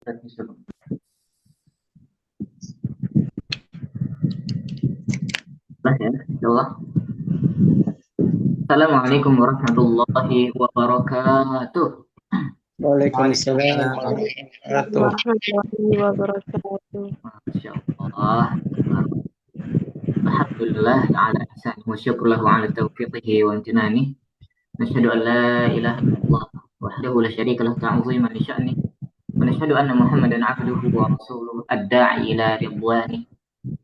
Ya, insyaallah. Assalamualaikum warahmatullahi wabarakatuh. Waalaikumsalam Waalaikumsalam warahmatullahi wabarakatuh. warahmatullahi wabarakatuh. Masya Allah. Alhamdulillah ala ihsani wa syukurlah wa ala taufiqihi wa amtinani. Nashhadu an la ilaha illallah wahdahu la syarika lahu ta'ziman li sya'ni. Wa nashhadu anna Muhammadan 'abduhu wa rasuluhu ad-da'i ila ridwani.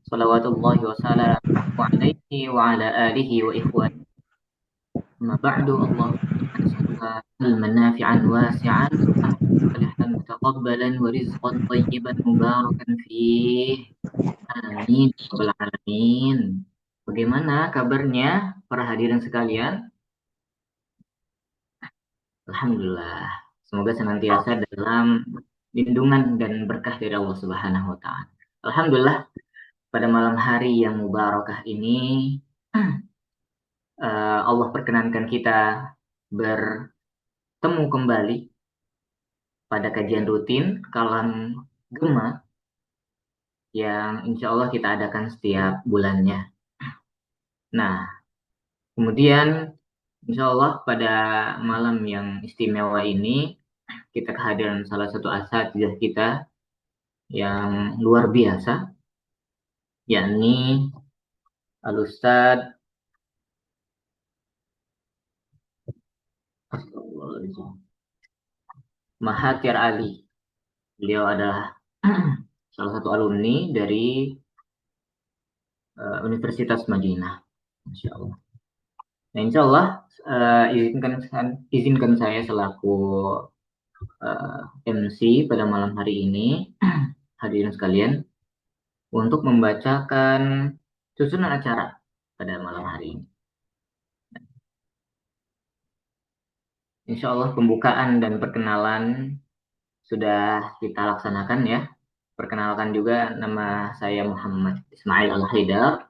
Salawatullahi wa salamuhu alaihi wa ala alihi wa ikhwani. Amma ba'du, Allah nas'aluka ilman nafi'an wasi'an صالحا متقبلا ورزقا طيبا مباركا فيه. Amin. Rabbal alamin. Bagaimana kabarnya para hadirin sekalian? Alhamdulillah. Semoga senantiasa dalam lindungan dan berkah dari Allah Subhanahu wa taala. Alhamdulillah, pada malam hari yang mubarakah ini Allah perkenankan kita bertemu kembali pada kajian rutin Kalam Gema yang insya Allah kita adakan setiap bulannya. Nah, kemudian insya Allah pada malam yang istimewa ini kita kehadiran salah satu asatidzah kita yang luar biasa, yakni Al-Ustadz Mahathir Ali. Beliau adalah salah satu alumni dari Universitas Madinah. Masya Allah. Nah, insya Allah izinkan saya selaku MC pada malam hari ini, hadirin sekalian, untuk membacakan susunan acara pada malam hari ini. Insya Allah pembukaan dan perkenalan sudah kita laksanakan ya. Perkenalkan juga, nama saya Muhammad Ismail Al-Haidar.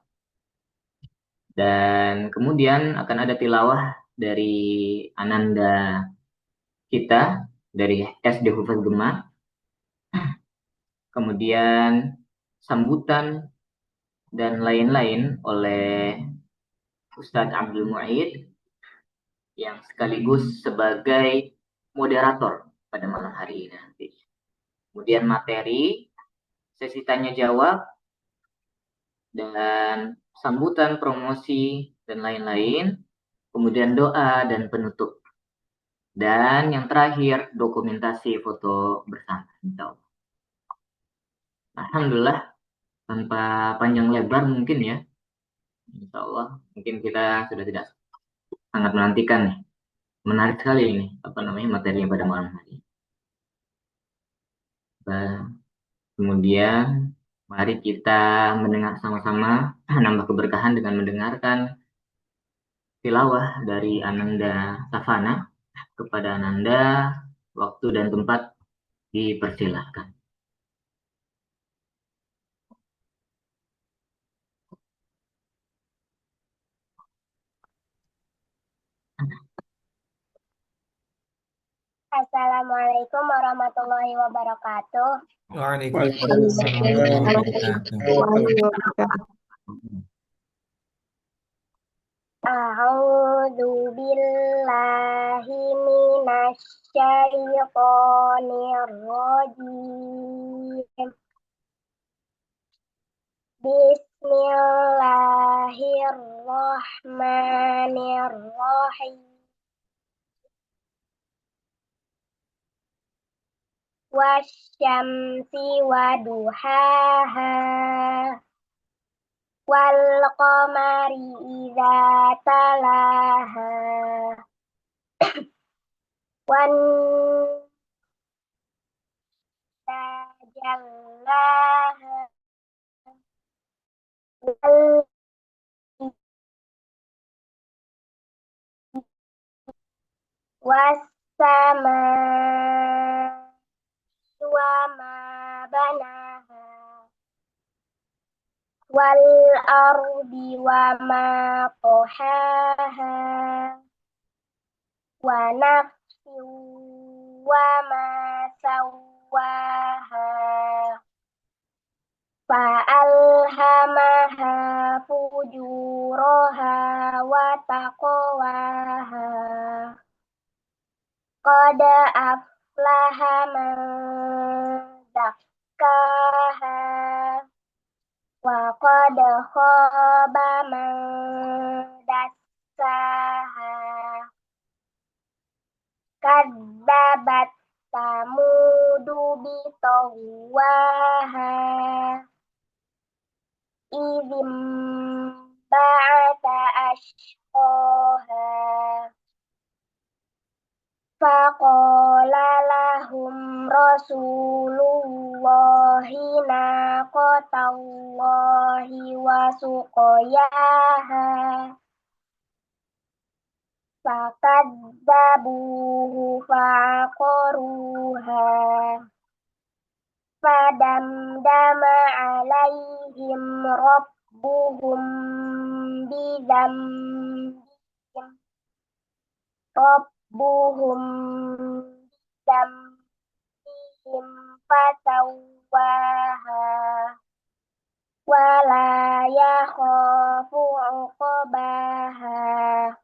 Dan kemudian akan ada tilawah dari Ananda kita, dari SD Hufaz Gema. Kemudian sambutan dan lain-lain oleh Ustadz Abdul Mu'id yang sekaligus sebagai moderator pada malam hari ini nanti. Kemudian materi, sesi tanya jawab, dan sambutan, promosi, dan lain-lain. Kemudian doa dan penutup. Dan yang terakhir, dokumentasi foto bersama. Alhamdulillah, tanpa panjang lebar mungkin ya. Insya Allah, mungkin kita sudah tidak sangat menantikan nih. Menarik sekali ini, materinya pada malam hari. Kemudian mari kita mendengar sama-sama, nambah keberkahan dengan mendengarkan tilawah dari Ananda Safana. Kepada Ananda, waktu dan tempat dipersilahkan. Assalamualaikum warahmatullahi wabarakatuh. Waalaikumsalam Waalaikumsalam warahmatullahi wabarakatuh. A'udzu billahi minasyaitonir rajim. Bismillahirrahmanirrahim. Wasyamsi waduhaha wal qamari idza talaha wan tajallaha wal wassama wa ma banaha wal ardi wa ma tahaha wa nafsin wa ma sawaha Qad aflaha man zakkaha wa qad khaba man dassaha. Kadzabat Samudu bitagwaha idzim ba'atha ashqaha faqala lahum rasulullahi naqatallahi wa suqayaha fakadzabuhu faqaruha fadamdama alaihim rabbuhum bidzambihim rabbuhum bidzambihim fasawwaha wala yakhafu uqbaha.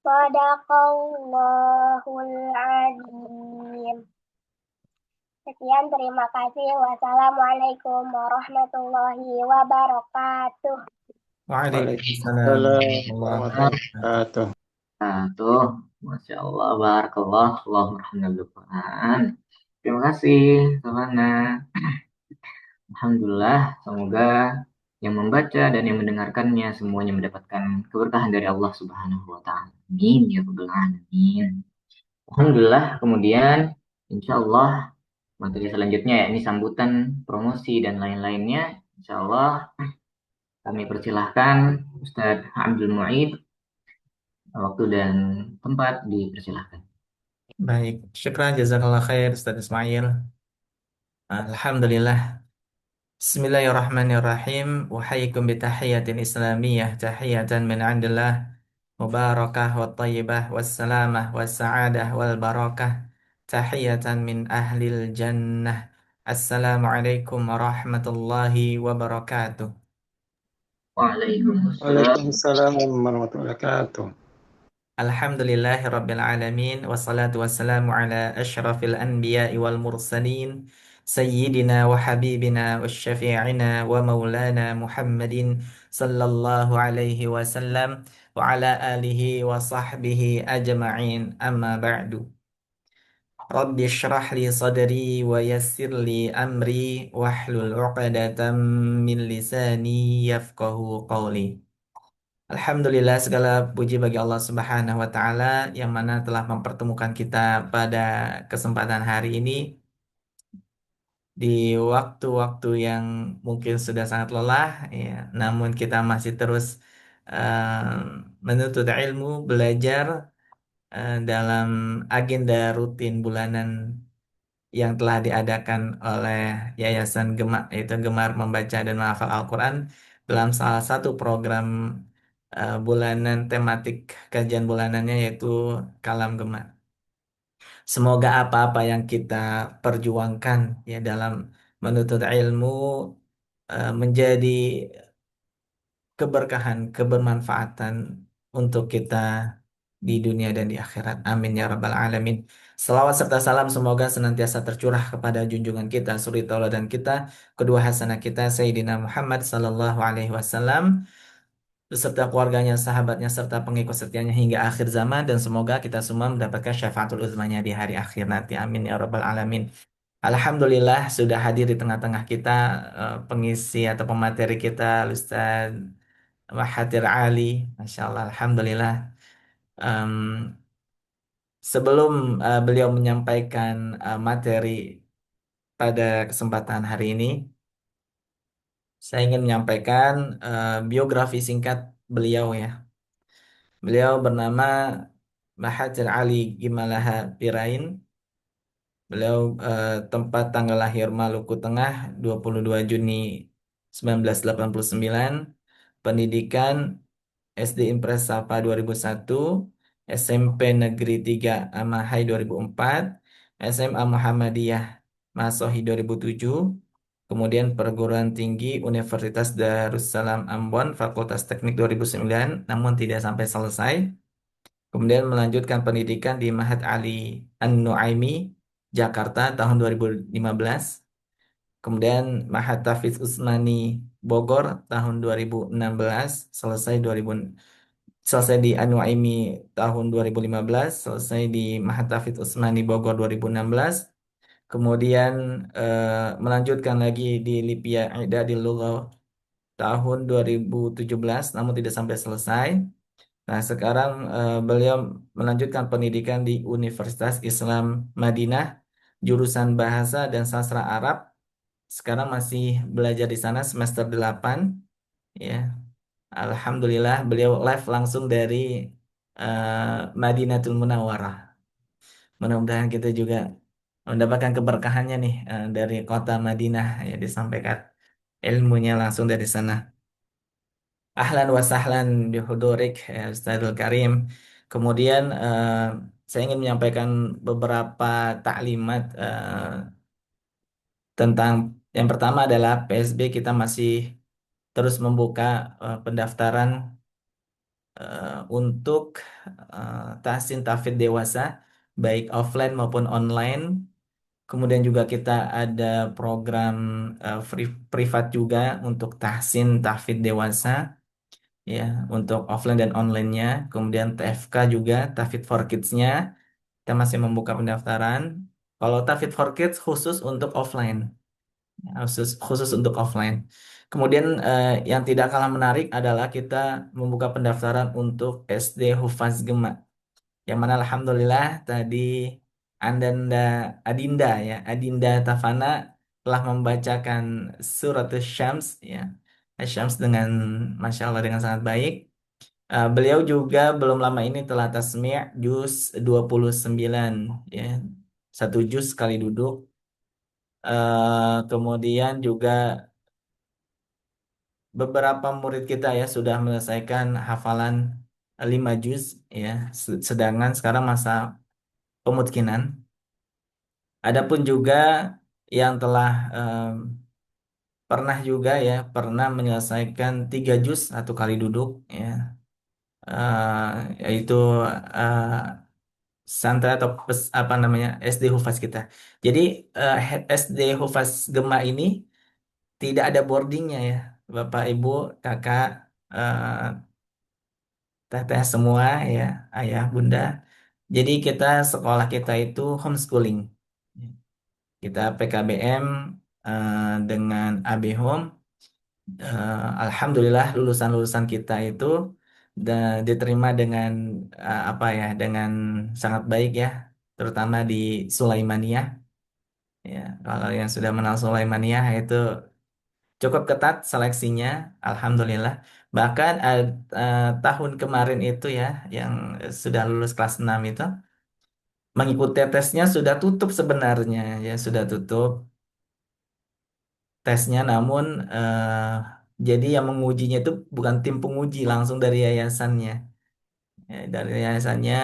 Shadaqallahul azim. Sekian, terima kasih. Wassalamualaikum warahmatullahi wabarakatuh. Waalaikumsalam warahmatullahi wabarakatuh. Tuh, Masya Allah, Barakallah, Allahumma Quran. Terima kasih, Savana. Alhamdulillah, semoga yang membaca dan yang mendengarkannya semuanya mendapatkan keberkahan dari Allah Subhanahu wa Ta'ala. Amin ya Rabbal Alamin. Alhamdulillah, kemudian insya Allah materi selanjutnya ya, ini sambutan, promosi dan lain-lainnya. Insya Allah kami persilahkan Ustadz Abdul Mu'id, waktu dan tempat dipersilahkan. Baik, syukran jazakallah khair Ustaz Ismail. Alhamdulillah. Bismillahirrahmanirrahim. Uhayyikum bitahiyatin islamiyah tahiyatan min indillah mubarakah wa tayyibah wassalamah wassa'adah wal barakah tahiyatan min ahlil jannah. Assalamualaikum warahmatullahi wabarakatuh. Waalaikumsalam. Waalaikumsalam warahmatullahi wabarakatuh. Alhamdulillahi rabbil alamin wassalatu wassalamu ala asyrafil anbiya'i wal mursalin sayyidina wa habibina wa syafi'ina wa maulana Muhammadin sallallahu alaihi wasallam wa ala alihi wa sahbihi ajma'in amma ba'du. Rabbi syrah li sadri wa yassir li amri wahlul 'uqdatam min lisani yafqahu qawli. Alhamdulillah, segala puji bagi Allah Subhanahu wa Ta'ala yang mana telah mempertemukan kita pada kesempatan hari ini di waktu-waktu yang mungkin sudah sangat lelah, ya, namun kita masih terus menuntut ilmu, belajar dalam agenda rutin bulanan yang telah diadakan oleh Yayasan Gemar, yaitu Gemar Membaca dan Menghafal Al-Quran dalam salah satu program bulanan, tematik kajian bulanannya yaitu Kalam Gemar. Semoga apa-apa yang kita perjuangkan ya dalam menuntut ilmu menjadi keberkahan, kebermanfaatan untuk kita di dunia dan di akhirat. Amin ya rabbal alamin. Salawat serta salam semoga senantiasa tercurah kepada junjungan kita, suri tauladan kita, kedua hasanah kita, Sayyidina Muhammad sallallahu alaihi wasallam, beserta keluarganya, sahabatnya, serta pengikut setianya hingga akhir zaman, dan semoga kita semua mendapatkan syafaatul uzmanya di hari akhir nanti. Amin ya rabbal alamin. Alhamdulillah sudah hadir di tengah-tengah kita pengisi atau pemateri kita Ustaz Mahathir Ali. Masya Allah, Alhamdulillah. Em, Sebelum beliau menyampaikan materi pada kesempatan hari ini, saya ingin menyampaikan biografi singkat beliau ya. Beliau bernama Mahathir Ali Gimalaha Pirain. Beliau tempat tanggal lahir Maluku Tengah 22 Juni 1989. Pendidikan SD Impres Sapa 2001, SMP Negeri 3 Amahai 2004, SMA Muhammadiyah Masohi 2007, kemudian perguruan tinggi Universitas Darussalam Ambon Fakultas Teknik 2009, namun tidak sampai selesai. Kemudian melanjutkan pendidikan di Ma'had Ali An-Nu'aimi, Jakarta tahun 2015. Kemudian Ma'had Tafiz Usmani Bogor tahun 2016, selesai di An-Nu'aimi tahun 2015, selesai di Ma'had Tafiz Usmani Bogor 2016. Kemudian melanjutkan lagi di Lipia I'dadil Lughah tahun 2017, namun tidak sampai selesai. Nah, sekarang beliau melanjutkan pendidikan di Universitas Islam Madinah, jurusan Bahasa dan Sastra Arab. Sekarang masih belajar di sana semester 8. Ya. Alhamdulillah beliau live langsung dari Madinatul Munawwarah. Mudah-mudahan kita juga mendapatkan keberkahannya nih dari kota Madinah, ya, disampaikan ilmunya langsung dari sana. Ahlan wa sahlan bihudurik, ya, Ustadzul Karim. Kemudian saya ingin menyampaikan beberapa taklimat tentang yang pertama adalah PSB kita masih terus membuka pendaftaran untuk tahsin tahfidz dewasa baik offline maupun online. Kemudian juga kita ada program privat juga untuk tahsin tahfidz dewasa, ya, untuk offline dan online-nya. Kemudian TFK juga, tahfidz for kids-nya, kita masih membuka pendaftaran. Kalau tahfidz for kids khusus untuk offline, khusus untuk offline. Kemudian yang tidak kalah menarik adalah kita membuka pendaftaran untuk SD Hufaz Gema, yang mana alhamdulillah tadi Andanda Adinda, ya, Adinda Tafana telah membacakan surat Syams, ya, Syams dengan Masya Allah dengan sangat baik. Beliau juga belum lama ini telah tasmi' juz 29, ya, satu juz sekali duduk. Kemudian juga beberapa murid kita, ya, sudah menyelesaikan hafalan 5 juz, ya, sedangkan sekarang masa pemutkinan. Adapun juga yang telah pernah juga, ya, pernah menyelesaikan 3 juz satu kali duduk, ya, yaitu eh, santri atau apa namanya SD Hufaz kita. Jadi SD Hufaz Gema ini tidak ada boardingnya, ya, Bapak Ibu Kakak, teteh semua, ya, ayah bunda. Jadi sekolah kita itu homeschooling. Kita PKBM dengan AB Home. Alhamdulillah lulusan-lulusan kita itu diterima dengan apa ya, dengan sangat baik, ya, terutama di Sulaimaniyah. Ya, kalau yang sudah mengenal Sulaimaniyah itu cukup ketat seleksinya, Alhamdulillah. Bahkan tahun kemarin itu, ya, yang sudah lulus kelas 6 itu mengikuti tesnya sudah tutup sebenarnya, ya, sudah tutup tesnya, namun jadi yang mengujinya itu bukan tim penguji, langsung dari yayasannya. Ya, dari yayasannya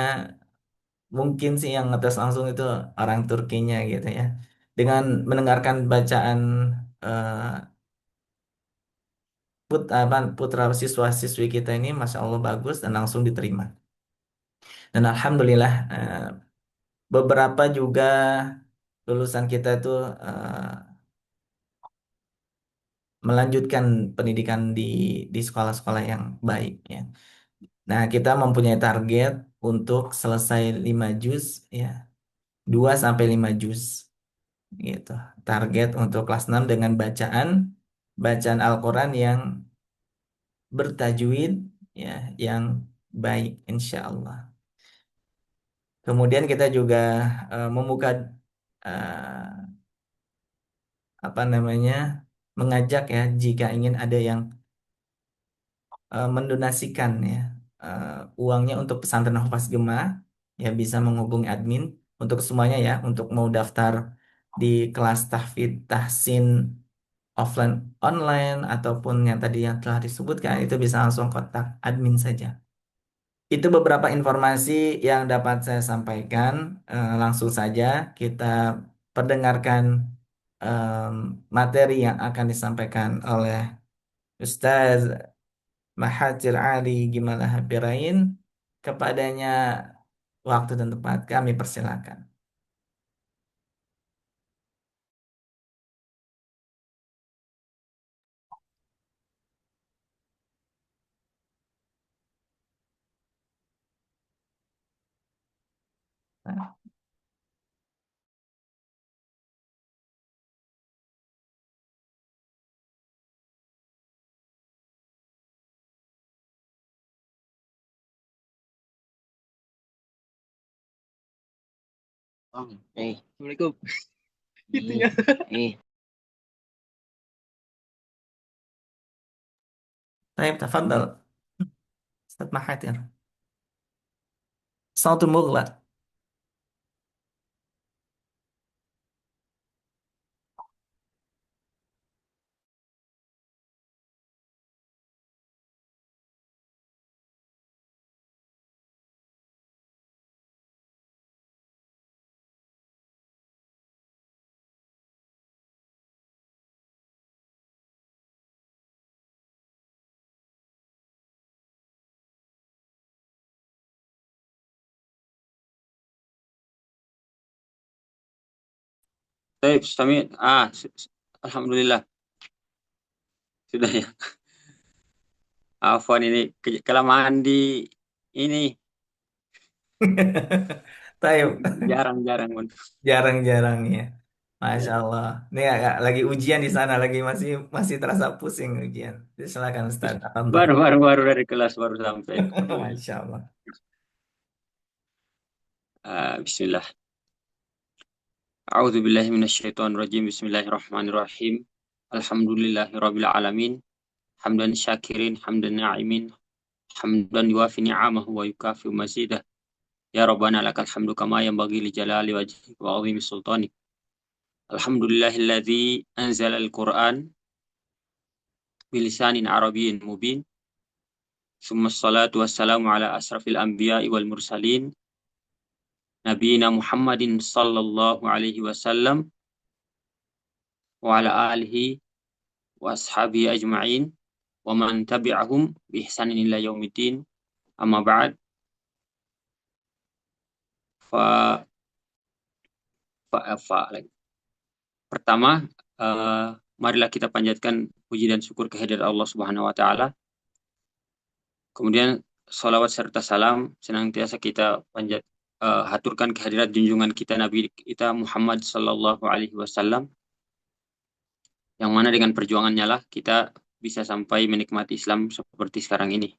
mungkin sih yang ngetes langsung itu orang Turkinya, gitu, ya. Dengan mendengarkan bacaan eh, putra siswa-siswi kita ini, Masya Allah bagus dan langsung diterima. Dan Alhamdulillah beberapa juga lulusan kita itu melanjutkan pendidikan di sekolah-sekolah yang baik, ya. Nah, kita mempunyai target untuk selesai 5 juz, ya, 2 sampai 5 juz, gitu. Target untuk kelas 6 dengan bacaan Al-Qur'an yang bertajwid, ya, yang baik insya Allah. Kemudian kita juga membuka apa namanya, mengajak, ya, jika ingin ada yang mendonasikan, ya, uangnya untuk pesantren Hufaz Gema, ya, bisa menghubungi admin untuk semuanya, ya, untuk mau daftar di kelas tahfidz tahsin offline online ataupun yang tadi yang telah disebutkan, itu bisa langsung kontak admin saja. Itu beberapa informasi yang dapat saya sampaikan. Langsung saja kita perdengarkan em, materi yang akan disampaikan oleh Ustaz Mahathir Ali Gimal Habirain, kepadanya waktu dan tempat, kami persilakan. Nah, Assalamualaikum. Itunya. Baik, tafadhal. Ustaz Mahathir. Sautul mughlaq. Baik, Sami. Alhamdulillah sudah ya. Afwan ini kelamaan di ini Taib. jarang-jarang Bun. Jarang-jarang ya. Masya Ya. Allah. Ini agak lagi ujian di sana lagi masih masih terasa pusing ujian. Jadi silakan Ustaz. Tafadhal. Baru dari kelas baru sampai. Masya Allah. Bismillah. A'udzu billahi minasyaitonir rajim. Bismillahirrahmanirrahim. Alhamdulillahirabbil alamin. Hamdan syakirin, hamdan na'imin, hamdan yuwafi ni'amahu wa yukafi mazidah. Ya Rabbana lakal hamdu kama yanbaghi li jalali wajhika wa 'azimi sultanik. Alhamdulillahilladzi anzala al-Qur'an bilisanin arabiyyin mubin. Summa salatu wassalamu ala asrafil anbiya'i wal mursalin. Nabiyina Muhammadin sallallahu alaihi wasallam wa ala alihi wa ashabihi ajma'in wa man tabi'ahum bi ihsanin ila yaumiddin. Amma ba'd. Fa lagi. Pertama, marilah kita panjatkan puji dan syukur kehadirat Allah Subhanahu wa taala. Kemudian salawat serta salam senantiasa kita haturkan kehadirat junjungan kita Nabi kita Muhammad sallallahu alaihi wasallam, yang mana dengan perjuangannya lah kita bisa sampai menikmati Islam seperti sekarang ini.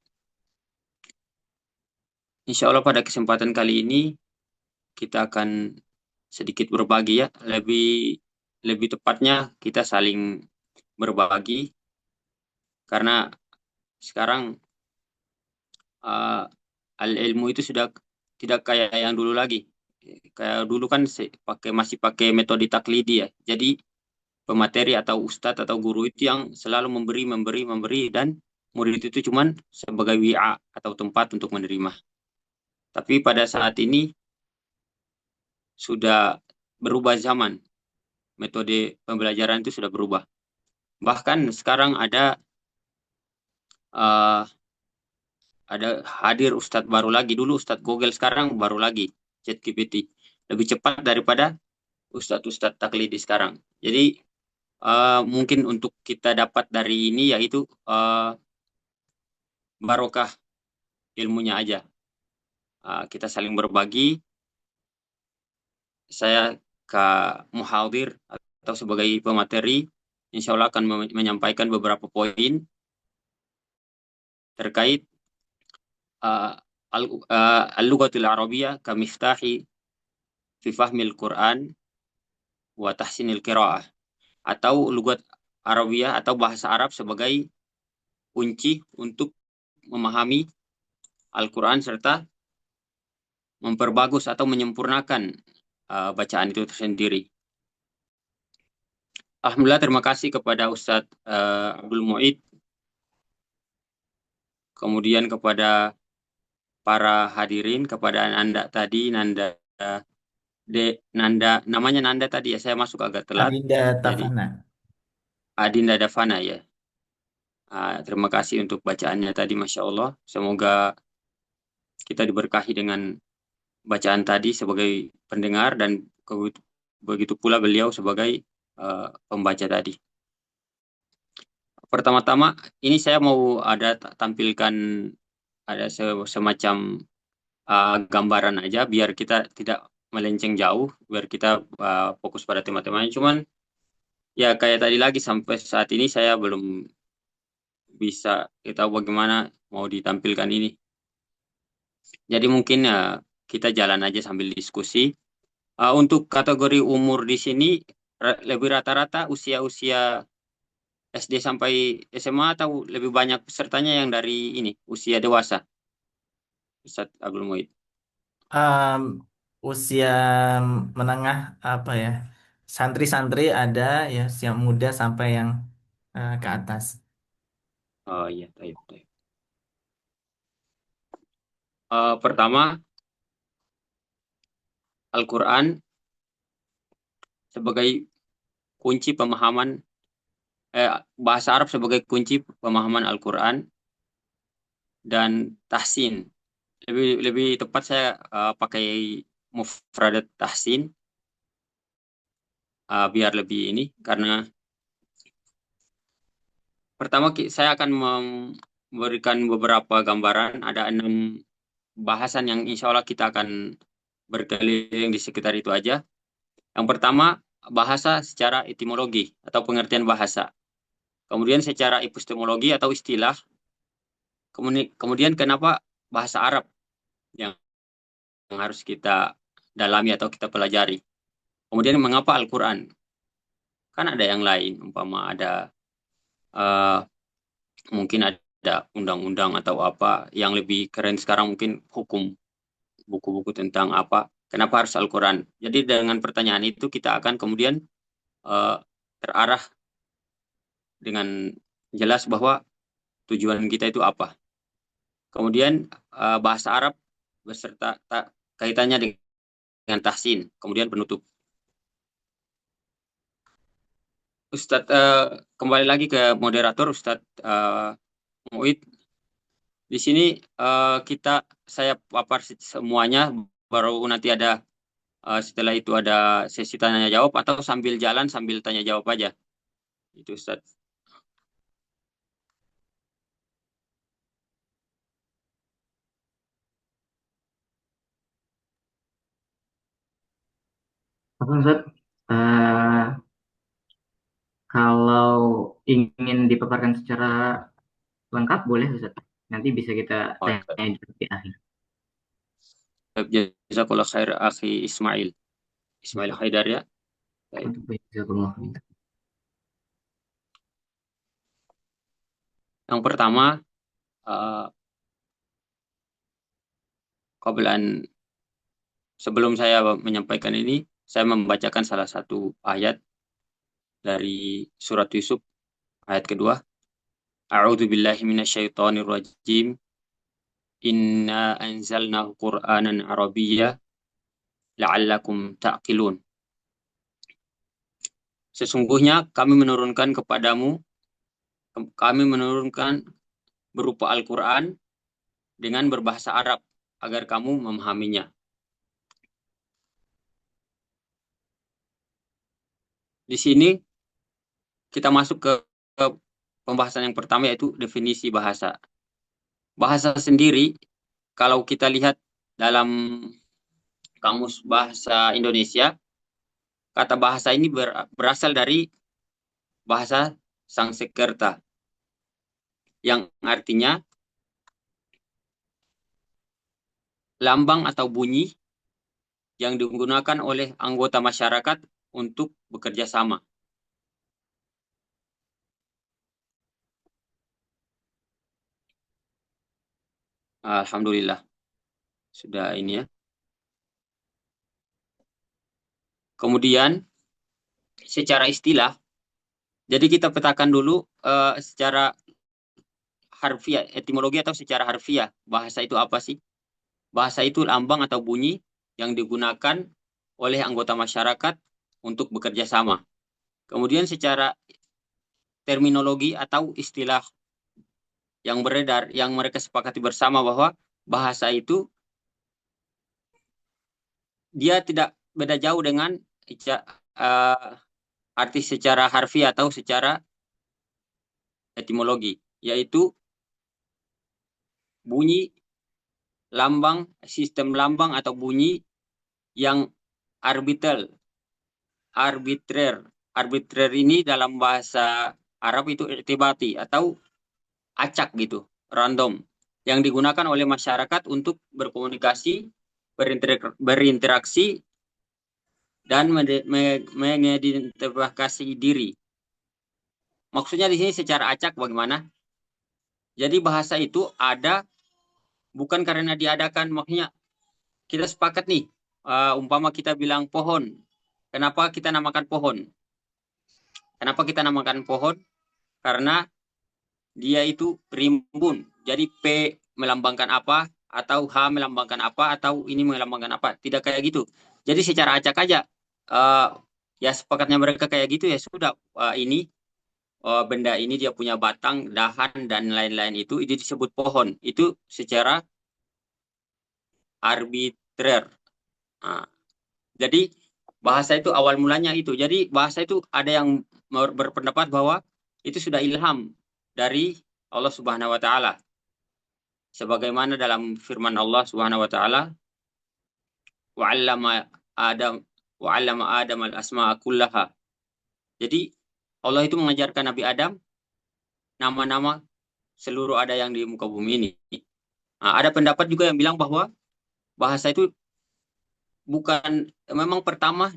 Insya Allah pada kesempatan kali ini kita akan sedikit berbagi ya, lebih tepatnya kita saling berbagi, karena sekarang al-ilmu itu sudah tidak kayak yang dulu lagi. Kayak dulu kan masih pakai metode taklidi ya. Jadi pemateri atau ustadz atau guru itu yang selalu memberi dan murid itu cuman sebagai wi'a atau tempat untuk menerima. Tapi pada saat ini sudah berubah zaman. Metode pembelajaran itu sudah berubah. Bahkan sekarang ada hadir ustadz baru lagi. Dulu ustadz Google, sekarang baru lagi ChatGPT. Lebih cepat daripada ustadz-ustadz taklidi sekarang. Jadi mungkin untuk kita dapat dari ini yaitu barokah ilmunya aja. Kita saling berbagi. Saya ke muhadir atau sebagai pemateri, insya Allah akan menyampaikan beberapa poin terkait al-lughatul arabiyyah ka miftahi fi fahmil Quran wa tahsinil qiraah, atau lughat Arabiah atau bahasa Arab sebagai kunci untuk memahami Al-Quran serta memperbagus atau menyempurnakan bacaan itu tersendiri. Alhamdulillah, terima kasih kepada Ustadz Abdul Mu'id, kemudian kepada para hadirin, kepada Nanda tadi, namanya Nanda tadi ya, saya masuk agak telat. Adinda Jadi Tafana. Adinda Davana ya. Terima kasih untuk bacaannya tadi, Masya Allah. Semoga kita diberkahi dengan bacaan tadi sebagai pendengar dan begitu pula beliau sebagai pembaca tadi. Pertama-tama ini saya mau tampilkan ada semacam gambaran aja biar kita tidak melenceng jauh, biar kita fokus pada tema-temanya. Cuman ya kayak tadi lagi sampai saat ini saya belum bisa tahu bagaimana mau ditampilkan ini. Jadi mungkin kita jalan aja sambil diskusi. Untuk kategori umur di sini lebih rata-rata usia-usia SD sampai SMA atau lebih banyak pesertanya yang dari ini usia dewasa? Ustadz Abdul Muhid. Em, Usia menengah apa ya? Santri-santri ada ya, yang muda sampai yang ke atas. Oh iya, baik, baik. Pertama, Al-Quran sebagai kunci pemahaman bahasa Arab sebagai kunci pemahaman Al-Quran dan tahsin. Lebih tepat saya pakai mufradat tahsin biar lebih ini karena pertama saya akan memberikan beberapa gambaran. Ada 6 bahasan yang insya Allah kita akan berkeliling di sekitar itu aja. Yang pertama, bahasa secara etimologi atau pengertian bahasa. Kemudian secara epistemologi atau istilah. Kemudian kenapa bahasa Arab yang harus kita dalami atau kita pelajari. Kemudian mengapa Al-Quran? Kan ada yang lain, umpama ada mungkin ada undang-undang atau apa yang lebih keren sekarang, mungkin hukum, buku-buku tentang apa. Kenapa harus Al-Quran? Jadi dengan pertanyaan itu kita akan kemudian terarah dengan jelas bahwa tujuan kita itu apa. Kemudian bahasa Arab beserta kaitannya dengan tahsin. Kemudian penutup. Ustadz, kembali lagi ke moderator Ustadz Muid. Di sini saya papar semuanya, baru nanti ada setelah itu ada sesi tanya jawab atau sambil jalan sambil tanya jawab aja. Itu Ustadz. Apa Ustaz? Kalau ingin dipaparkan secara lengkap boleh Ustaz. Nanti bisa kita tanya di akhir. Jazakallah khair akhi Ismail Haidar ya. Yang pertama, sebelum saya menyampaikan ini, saya membacakan salah satu ayat dari surat Yusuf, ayat kedua. A'udzu billahi minasyaitonir rajim. Inna anzalnahu Qur'anan Arabiyya la'allakum ta'qilun. Sesungguhnya kami menurunkan berupa Al-Quran dengan berbahasa Arab agar kamu memahaminya. Di sini kita masuk ke pembahasan yang pertama, yaitu definisi bahasa. Bahasa sendiri, kalau kita lihat dalam Kamus Bahasa Indonesia, kata bahasa ini berasal dari bahasa Sangsekerta, yang artinya lambang atau bunyi yang digunakan oleh anggota masyarakat untuk bekerja sama. Alhamdulillah. Sudah ini ya. Kemudian secara istilah, jadi kita petakan dulu secara harfiah, etimologi atau secara harfiah, bahasa itu apa sih? Bahasa itu lambang atau bunyi yang digunakan oleh anggota masyarakat untuk bekerja sama. Kemudian secara terminologi atau istilah yang beredar, yang mereka sepakati bersama bahwa bahasa itu dia tidak beda jauh dengan arti secara harfiah atau secara etimologi, yaitu bunyi lambang, sistem lambang atau bunyi yang arbitrer. Arbitrer ini dalam bahasa Arab itu irtibati atau acak gitu, random, yang digunakan oleh masyarakat untuk berkomunikasi, berinteraksi, dan mengidentifikasi diri. Maksudnya di sini secara acak bagaimana? Jadi bahasa itu ada bukan karena diadakan, maksudnya kita sepakat nih, umpama kita bilang pohon. Kenapa kita namakan pohon? Kenapa kita namakan pohon? Karena dia itu rimbun. Jadi P melambangkan apa, atau H melambangkan apa, atau ini melambangkan apa. Tidak kayak gitu. Jadi secara acak aja, ya sepakatnya mereka kayak gitu, ya sudah, ini benda ini dia punya batang, dahan, dan lain-lain itu disebut pohon. Itu secara arbitrer. Nah, jadi bahasa itu awal mulanya itu. Jadi bahasa itu ada yang berpendapat bahwa itu sudah ilham dari Allah Subhanahu wa taala. Sebagaimana dalam firman Allah Subhanahu wa taala, "Wa'allama Adam al-asma'a kullaha." Jadi Allah itu mengajarkan Nabi Adam nama-nama seluruh ada yang di muka bumi ini. Nah, ada pendapat juga yang bilang bahwa bahasa itu bukan memang pertama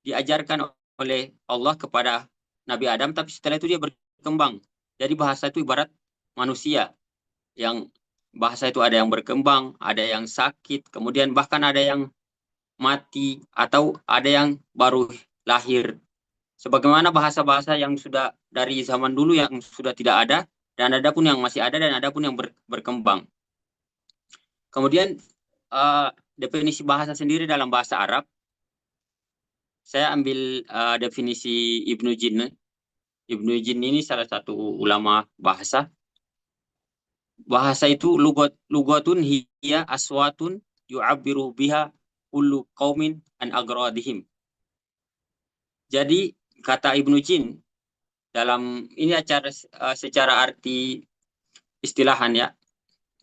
diajarkan oleh Allah kepada Nabi Adam, tapi setelah itu dia berkembang. Jadi bahasa itu ibarat manusia, yang bahasa itu ada yang berkembang, ada yang sakit, kemudian bahkan ada yang mati, atau ada yang baru lahir. Sebagaimana bahasa-bahasa yang sudah dari zaman dulu yang sudah tidak ada, dan ada pun yang masih ada, dan ada pun yang berkembang. Kemudian definisi bahasa sendiri dalam bahasa Arab, saya ambil definisi Ibnu Jin. Ibnu Jin ini salah satu ulama bahasa. Bahasa itu lugatun hiya aswatun yu'abbiru biha kullu qaumin an agradihim. Jadi kata Ibnu Jin dalam ini secara arti istilahan ya,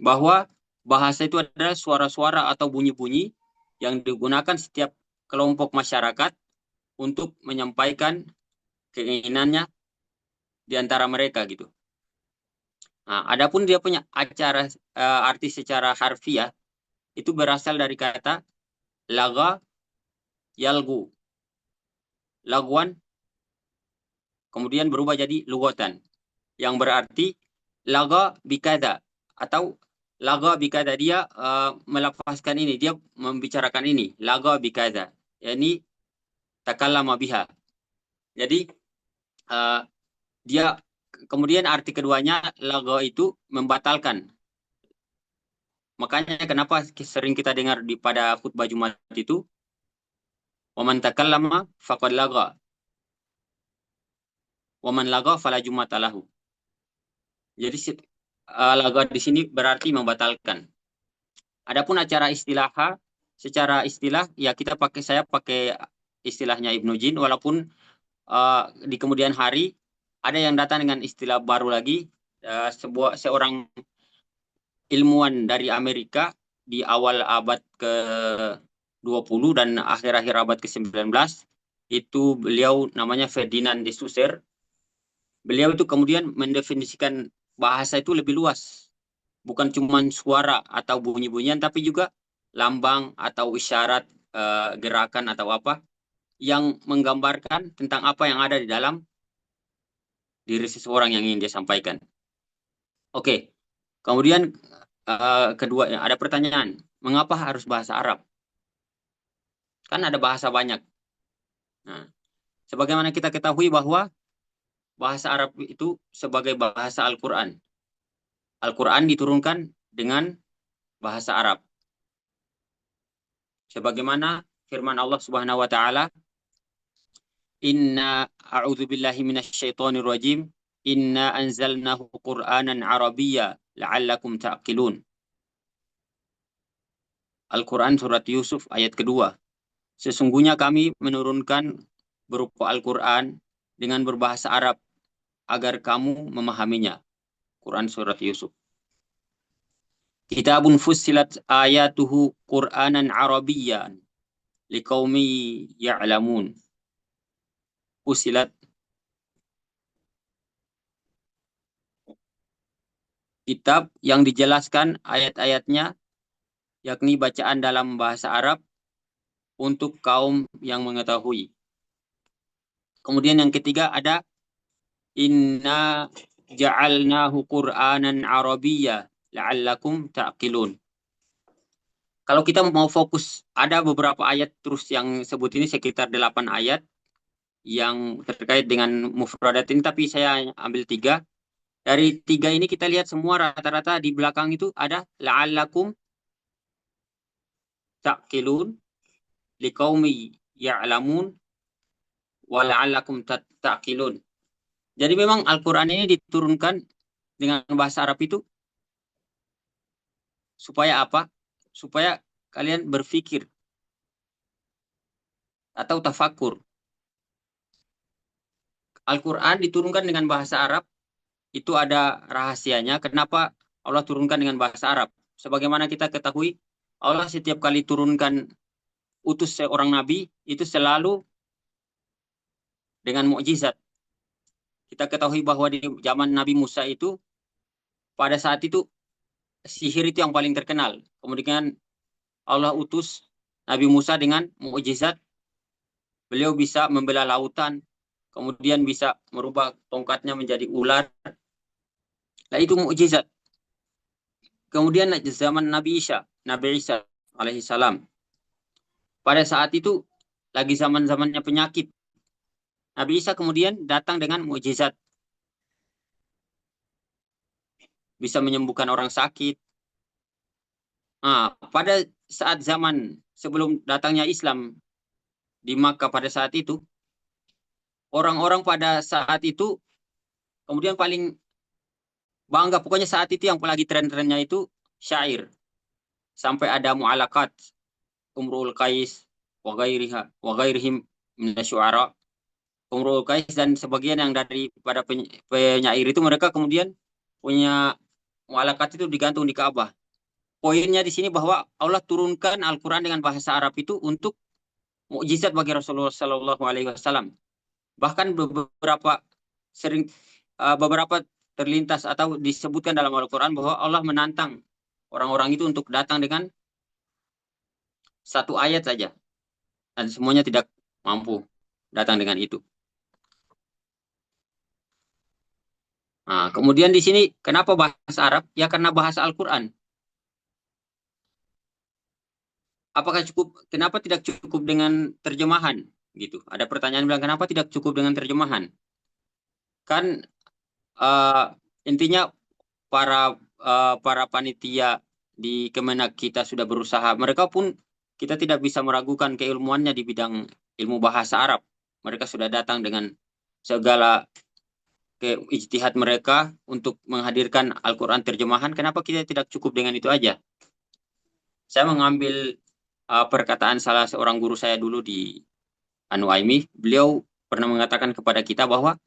bahwa bahasa itu adalah suara-suara atau bunyi-bunyi yang digunakan setiap kelompok masyarakat untuk menyampaikan keinginannya di antara mereka gitu. Nah, adapun dia punya arti secara harfiah itu berasal dari kata laga yalgu, laguan, kemudian berubah jadi lugatan, yang berarti laga bikada, atau laga bikada, dia melafazkan ini, dia membicarakan ini, laga bikada, yakni takallama biha. Jadi dia kemudian arti keduanya laga itu membatalkan. Makanya kenapa sering kita dengar pada khutbah Jumat itu, waman takallama faqad laga, waman laga fala jumata lahu. Jadi laga di sini berarti membatalkan. Adapun secara istilah ya saya pakai istilahnya Ibnu Jin, walaupun di kemudian hari ada yang datang dengan istilah baru lagi, seorang ilmuwan dari Amerika di awal abad ke-20 dan akhir-akhir abad ke-19, itu beliau namanya Ferdinand de Saussure. Beliau itu kemudian mendefinisikan bahasa itu lebih luas. Bukan cuma suara atau bunyi-bunyian, tapi juga lambang atau isyarat, gerakan atau apa, yang menggambarkan tentang apa yang ada di dalam diri seseorang yang ingin dia sampaikan. Oke. Kemudian kedua, ada pertanyaan, mengapa harus bahasa Arab? Kan ada bahasa banyak. Nah, sebagaimana kita ketahui bahwa bahasa Arab itu sebagai bahasa Al-Quran. Al-Quran diturunkan dengan bahasa Arab. Sebagaimana firman Allah Subhanahu wa taala, "Inna a'udzubillahi minasyaitonir rajim, inna anzalnahu Qur'anan Arabiyya la'allakum ta'qilun." Al-Quran surat Yusuf ayat kedua. Sesungguhnya kami menurunkan berupa Al-Quran dengan berbahasa Arab agar kamu memahaminya. Quran surat Yusuf. Kitabun fussilat ayatuhu Qur'anan Arabiyyan liqaumi ya'lamun. Fussilat, kitab yang dijelaskan ayat-ayatnya, yakni bacaan dalam bahasa Arab untuk kaum yang mengetahui. Kemudian yang ketiga ada inna ja'alnahu Qur'anan Arabiyya la'allakum ta'qilun. Kalau kita mau fokus, ada beberapa ayat terus yang sebut ini sekitar 8 ayat yang terkait dengan mufradat ini, tapi saya ambil 3. Dari 3 ini kita lihat semua rata-rata di belakang itu ada la'allakum ta'qilun, liqaumi ya'lamun, wa la'allakum ta'qilun. Jadi memang Al-Quran ini diturunkan dengan bahasa Arab itu supaya apa? Supaya kalian berpikir atau tafakur. Al-Quran diturunkan dengan bahasa Arab, itu ada rahasianya. Kenapa Allah turunkan dengan bahasa Arab? Sebagaimana kita ketahui, Allah setiap kali turunkan utus seorang nabi, itu selalu dengan mukjizat. Kita ketahui bahwa di zaman Nabi Musa itu, pada saat itu, sihir itu yang paling terkenal. Kemudian Allah utus Nabi Musa dengan mukjizat. Beliau bisa membelah lautan, kemudian bisa merubah tongkatnya menjadi ular. Nah, itu mukjizat. Kemudian zaman Nabi Isa alaihissalam. Pada saat itu lagi zaman-zamannya penyakit. Nabi Isa kemudian datang dengan mukjizat. Bisa menyembuhkan orang sakit. Nah, pada saat zaman sebelum datangnya Islam di Makkah pada saat itu, orang-orang pada saat itu kemudian paling bangga, pokoknya saat itu yang lagi tren-trennya itu syair. Sampai ada mu'alakat, Umrul Qais, wa ghairihim minasyu'ara. Umrul Qais dan sebagian yang daripada penyair itu, mereka kemudian punya mu'alakat itu digantung di Ka'bah. Poinnya di sini bahwa Allah turunkan Al-Quran dengan bahasa Arab itu untuk mukjizat bagi Rasulullah Sallallahu Alaihi Wasallam. Bahkan beberapa terlintas atau disebutkan dalam Al-Quran bahwa Allah menantang orang-orang itu untuk datang dengan satu ayat saja, dan semuanya tidak mampu datang dengan itu. Nah, kemudian di sini kenapa bahasa Arab? Ya karena bahasa Al-Quran. Apakah cukup? Kenapa tidak cukup dengan terjemahan? Gitu. Ada pertanyaan bilang kenapa tidak cukup dengan terjemahan? Kan intinya para panitia di Kemenak kita sudah berusaha. Mereka pun kita tidak bisa meragukan keilmuannya di bidang ilmu bahasa Arab. Mereka sudah datang dengan segala ijtihad mereka untuk menghadirkan Al-Quran terjemahan. Kenapa kita tidak cukup dengan itu aja? Saya mengambil perkataan salah seorang guru saya dulu di Anuaimi. Beliau pernah mengatakan kepada kita bahwa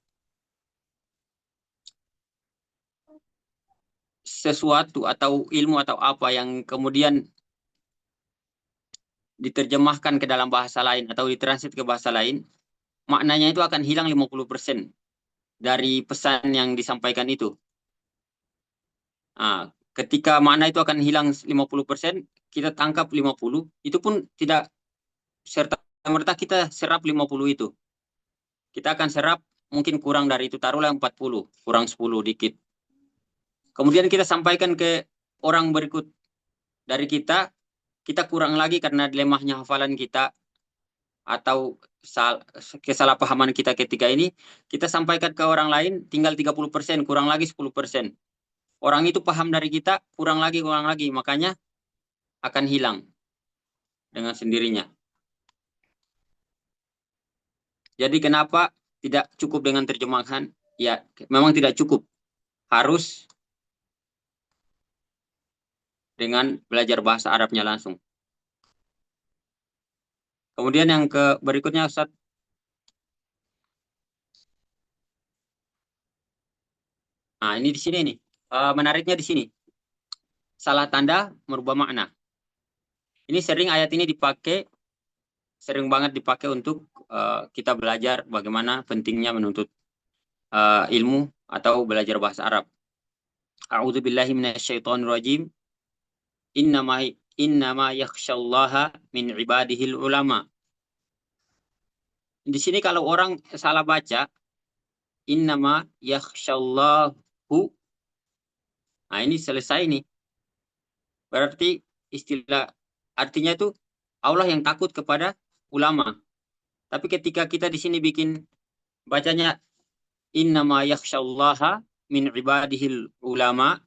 sesuatu atau ilmu atau apa yang kemudian diterjemahkan ke dalam bahasa lain atau ditranslate ke bahasa lain, maknanya itu akan hilang 50% dari pesan yang disampaikan itu. Nah, ketika makna itu akan hilang 50%, kita tangkap 50, itu pun tidak serta-merta kita serap 50 itu. Kita akan serap mungkin kurang dari itu, taruhlah 40, kurang 10 dikit. Kemudian kita sampaikan ke orang berikut dari kita kurang lagi karena lemahnya hafalan kita atau kesalahpahaman kita ketika ini, kita sampaikan ke orang lain tinggal 30%, kurang lagi 10%. Orang itu paham dari kita, kurang lagi, makanya akan hilang dengan sendirinya. Jadi kenapa tidak cukup dengan terjemahan? Ya, memang tidak cukup. Harus dengan belajar bahasa Arabnya langsung. Kemudian yang berikutnya Ustaz. Nah, ini di sini nih. Menariknya di sini. Salah tanda merubah makna. Ini ayat ini sering banget dipakai untuk kita belajar bagaimana pentingnya menuntut ilmu atau belajar bahasa Arab. A'udzubillahi minasyaitonirrajim. Innama yakhsyallaha min ibadihil ulama. Di sini kalau orang salah baca, innama yakhsyallahu. Nah, ini selesai nih. Berarti artinya itu Allah yang takut kepada ulama. Tapi ketika kita di sini bikin bacanya innama yakhsyallaha min ibadihil ulama,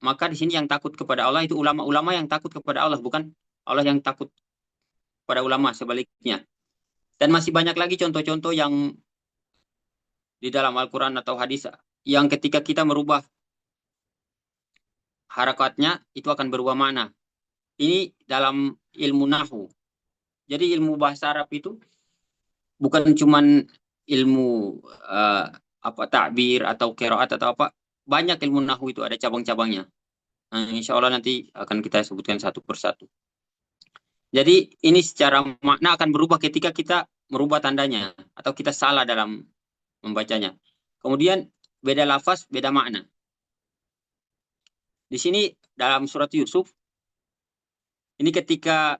maka di sini yang takut kepada Allah itu ulama-ulama yang takut kepada Allah, bukan Allah yang takut kepada ulama, sebaliknya. Dan masih banyak lagi contoh-contoh yang di dalam Al-Quran atau hadis yang ketika kita merubah harakatnya itu akan berubah makna. Ini dalam ilmu nahwu. Jadi ilmu bahasa Arab itu bukan cuman ilmu takbir atau qiraat atau apa. Banyak ilmu nahwu itu ada cabang-cabangnya. Nah, insya Allah nanti akan kita sebutkan satu persatu. Jadi ini secara makna akan berubah ketika kita merubah tandanya atau kita salah dalam membacanya. Kemudian beda lafaz, beda makna. Di sini dalam surat Yusuf, ini ketika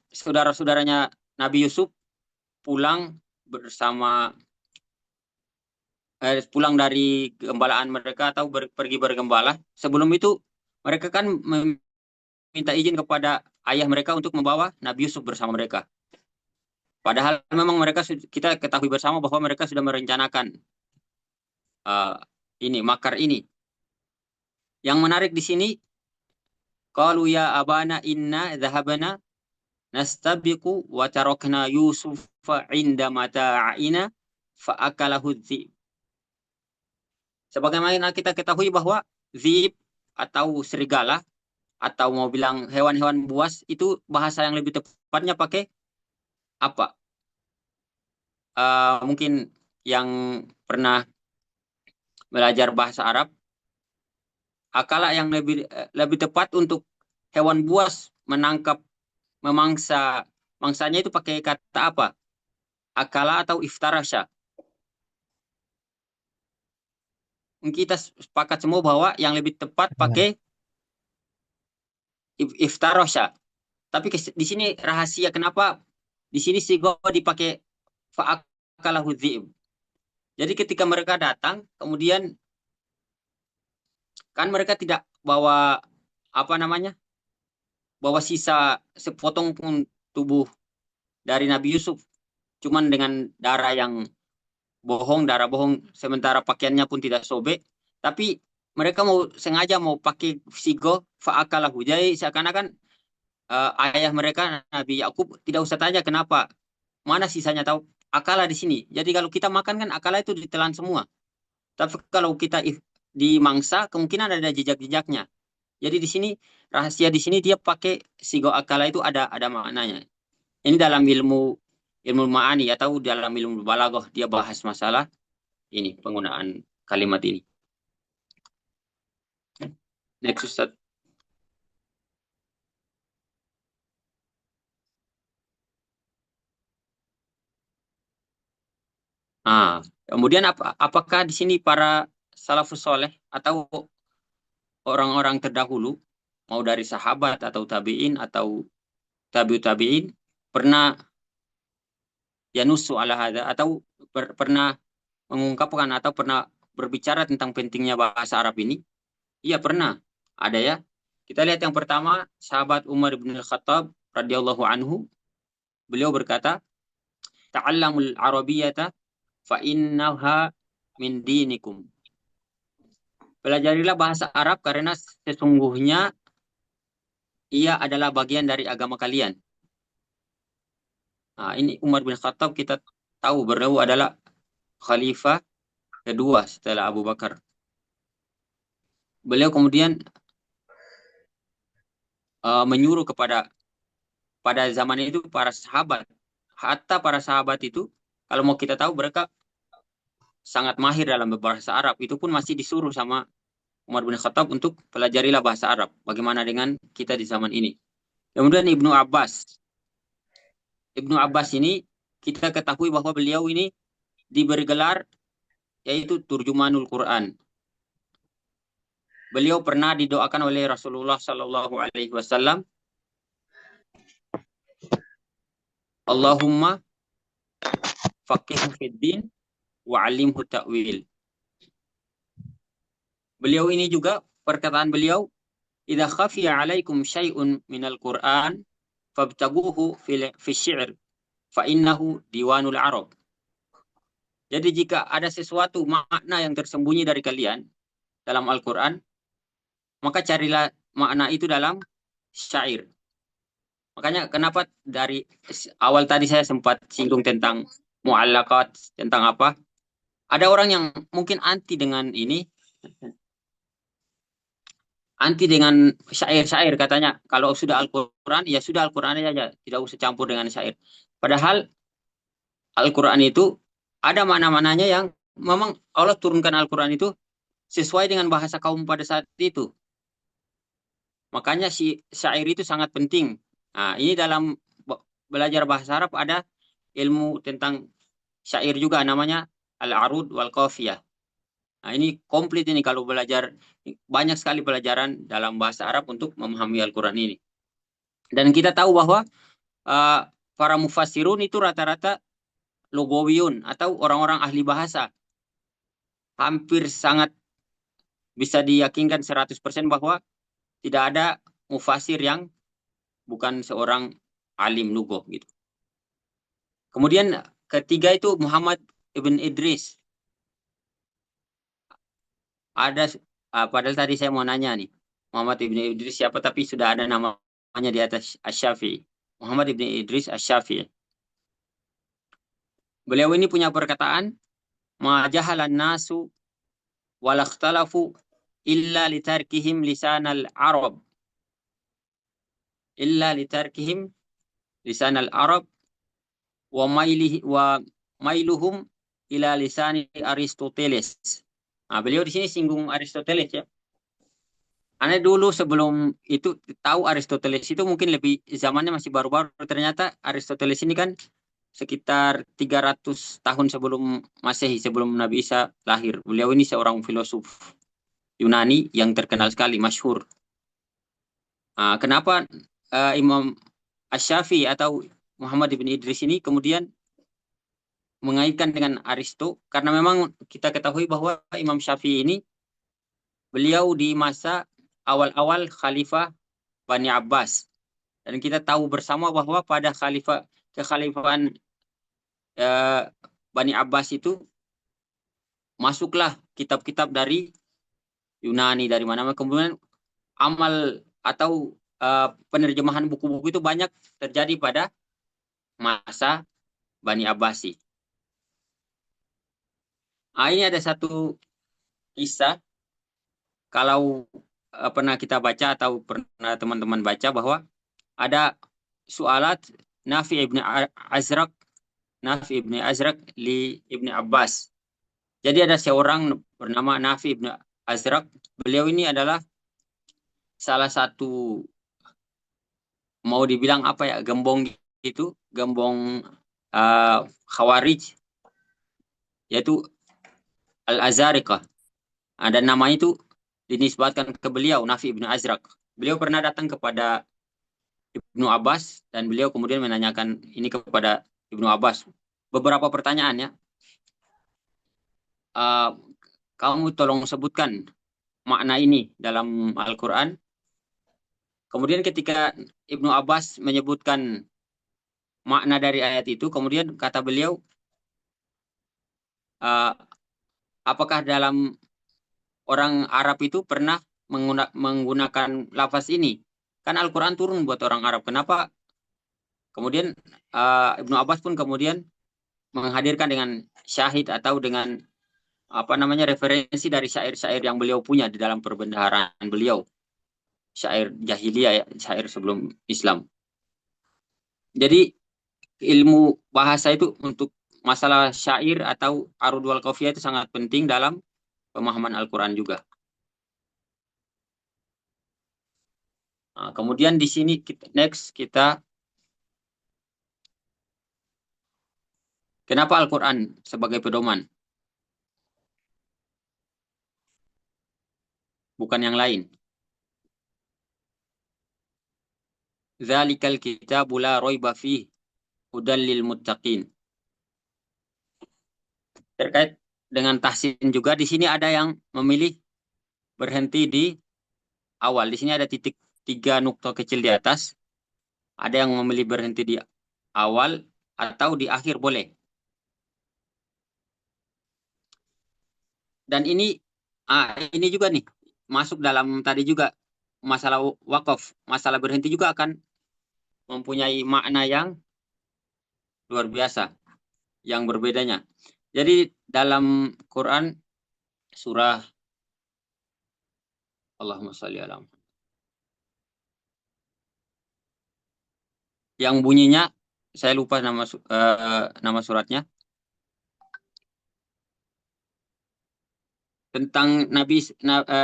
saudara-saudaranya Nabi Yusuf pulang dari gembalaan mereka atau pergi bergembala. Sebelum itu mereka kan minta izin kepada ayah mereka untuk membawa Nabi Yusuf bersama mereka. Padahal memang kita ketahui bersama bahwa mereka sudah merencanakan makar ini. Yang menarik di sini, qalu ya abana inna dhahabana nastabiqu wa tarakna Yusufa inda mata'ina fa akalahu dzib. Sebagaimana kita ketahui bahwa dzib atau serigala atau mau bilang hewan-hewan buas itu bahasa yang lebih tepatnya pakai apa? Mungkin yang pernah belajar bahasa Arab, akala yang lebih tepat untuk hewan buas mangsanya itu pakai kata apa? Akala atau iftarasha. Kita sepakat semua bahwa yang lebih tepat pakai iftarasha. Tapi di sini rahasia kenapa di sini sigo dipakai fa'akalahu dzib. Jadi ketika mereka datang, kemudian kan mereka tidak bawa bawa sisa sepotong pun tubuh dari Nabi Yusuf, cuman dengan darah bohong, sementara pakaiannya pun tidak sobek, tapi mereka sengaja mau pakai sigo fa'akalahu. Jadi seakan-akan ayah mereka Nabi Yakub tidak usah tanya kenapa, mana sisanya, tahu akala di sini. Jadi kalau kita makan kan akala itu ditelan semua. Tapi kalau kita dimangsa kemungkinan ada jejak-jejaknya. Jadi di sini rahasia di sini dia pakai sigo akala itu ada maknanya. Ini dalam ilmu ma'ani atau dalam ilmu balaghah dia bahas masalah ini penggunaan kalimat ini. Next Ustaz. Kemudian apakah di sini para salafus soleh atau orang-orang terdahulu, mau dari sahabat atau tabi'in atau tabi'ut tabi'in, pernah yanusu ala hadza atau pernah mengungkapkan atau pernah berbicara tentang pentingnya bahasa Arab ini? Iya pernah. Ada ya. Kita lihat yang pertama, sahabat Umar bin Al-Khattab radhiyallahu anhu, beliau berkata, "Ta'allamul Arabiyyata fa innaha min dinikum." Pelajarilah bahasa Arab karena sesungguhnya ia adalah bagian dari agama kalian. Nah, ini Umar bin Khattab kita tahu beliau adalah khalifah kedua setelah Abu Bakar. Beliau kemudian menyuruh kepada pada zaman itu para sahabat, hatta para sahabat itu kalau mau kita tahu mereka sangat mahir dalam berbahasa Arab, itu pun masih disuruh sama Umar bin Khattab untuk pelajarilah bahasa Arab. Bagaimana dengan kita di zaman ini? Kemudian Ibnu Abbas. Ibnu Abbas ini kita ketahui bahwa beliau ini diberi gelar yaitu Turjumanul Quran. Beliau pernah didoakan oleh Rasulullah Sallallahu Alaihi Wasallam, Allahumma faqihhu fid din wa 'allimhu ta'wil. Beliau ini juga perkataan beliau, idza khafiya 'alaikum syai'un minal Qur'an fabtaguhu fi syi'r fa innahu diwanul Arab. Jadi jika ada sesuatu makna yang tersembunyi dari kalian dalam Al-Qur'an, maka carilah makna itu dalam syair. Makanya kenapa dari awal tadi saya sempat singgung tentang mu'allaqat, tentang apa? Ada orang yang mungkin anti dengan ini, anti dengan syair-syair, katanya kalau sudah Al-Quran, ya sudah Al-Quran aja, tidak usah campur dengan syair. Padahal Al-Quran itu ada mana-mananya yang memang Allah turunkan Al-Quran itu sesuai dengan bahasa kaum pada saat itu. Makanya si syair itu sangat penting. Nah, ini dalam belajar bahasa Arab ada ilmu tentang syair juga, namanya Al-Arud wal Qafiyah. Nah, ini komplit ini kalau belajar, banyak sekali pelajaran dalam bahasa Arab untuk memahami Al-Quran ini. Dan kita tahu bahwa para mufassirun itu rata-rata lugawiyun atau orang-orang ahli bahasa. Hampir sangat bisa diyakinkan 100% bahwa tidak ada mufassir yang bukan seorang alim lughah gitu. Kemudian ketiga itu Muhammad ibn Idris. Ada padahal tadi saya mau nanya nih, Muhammad ibn Idris siapa, tapi sudah ada namanya di atas Asy-Syafi'i. Muhammad ibn Idris Asy-Syafi'i. Beliau ini punya perkataan, ma jahalan nasu wal ikhtalafu illa litarkihim lisanal Arab. Illa litarkihim lisanal Arab wa mailuhum ila lisani Aristoteles. Nah, beliau di sini singgung Aristoteles ya. Aneh dulu sebelum itu tahu Aristoteles itu mungkin lebih zamannya masih baru-baru. Ternyata Aristoteles ini kan sekitar 300 tahun sebelum Masehi, sebelum Nabi Isa lahir. Beliau ini seorang filosof Yunani yang terkenal sekali, masyhur. Kenapa Imam Asy-Syafi'i atau Muhammad ibn Idris ini kemudian mengaitkan dengan Aristo? Karena memang kita ketahui bahwa Imam Syafi'i ini beliau di masa awal-awal Khalifah Bani Abbas. Dan kita tahu bersama bahwa pada kekhalifahan Bani Abbas itu masuklah kitab-kitab dari Yunani, dari mana-mana. Kemudian amal atau penerjemahan buku-buku itu banyak terjadi pada masa Bani Abbasi. Ini ada satu kisah, kalau pernah kita baca atau pernah teman-teman baca, bahwa ada sualat Nafi ibn Azraq li ibn Abbas. Jadi ada seorang bernama Nafi ibn Azraq. Beliau ini adalah salah satu, mau dibilang apa ya, gembong itu, gembong Khawarij, yaitu Al-Azariqah. Dan namanya itu dinisbatkan ke beliau, Nafi ibn Azraq. Beliau pernah datang kepada Ibnu Abbas dan beliau kemudian menanyakan ini kepada Ibnu Abbas. Beberapa pertanyaan ya. Kamu tolong sebutkan makna ini dalam Al-Quran. Kemudian ketika Ibnu Abbas menyebutkan makna dari ayat itu, kemudian kata beliau, apakah dalam orang Arab itu pernah menggunakan lafaz ini? Kan Al-Quran turun buat orang Arab. Kenapa? Kemudian Ibnu Abbas pun kemudian menghadirkan dengan syahid atau dengan referensi dari syair-syair yang beliau punya di dalam perbendaharaan beliau. Syair jahiliyah ya, syair sebelum Islam. Jadi ilmu bahasa itu untuk masalah syair atau arud wal qafiyah itu sangat penting dalam pemahaman Al-Quran juga. Nah, kemudian di sini kita kenapa Al-Quran sebagai pedoman, bukan yang lain? Dzalikal kitabu la raiba fihi hudal lil muttaqin. Terkait dengan tahsin juga di sini ada yang memilih berhenti di awal. Di sini ada titik 3 kecil di atas. Ada yang memilih berhenti di awal atau di akhir boleh. Dan ini juga nih masuk dalam tadi juga masalah wakaf, masalah berhenti juga akan mempunyai makna yang luar biasa, yang berbedanya. Jadi dalam Quran surah Allahumma sholli ala Muhammad, yang bunyinya saya lupa nama suratnya, tentang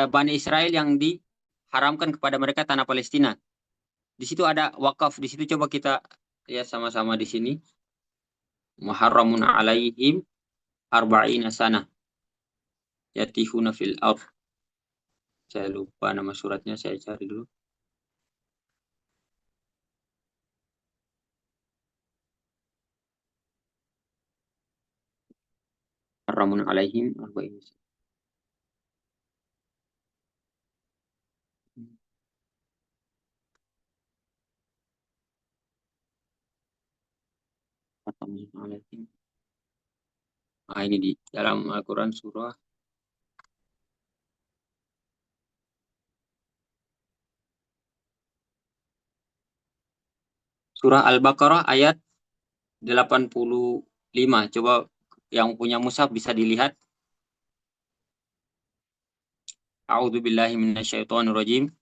Bani Israel yang diharamkan kepada mereka tanah Palestina. Di situ ada wakaf. Di situ coba kita lihat sama-sama di sini. Muharramun alaihim arba'ina sana yatihuna fil ard. Saya lupa nama suratnya, saya cari dulu. Muharramun alaihim arba'ina sana. Nah, ini di dalam Al-Quran surah Al-Baqarah ayat 85. Coba yang punya mushaf bisa dilihat. A'udzubillahi minasyaitonirrajim.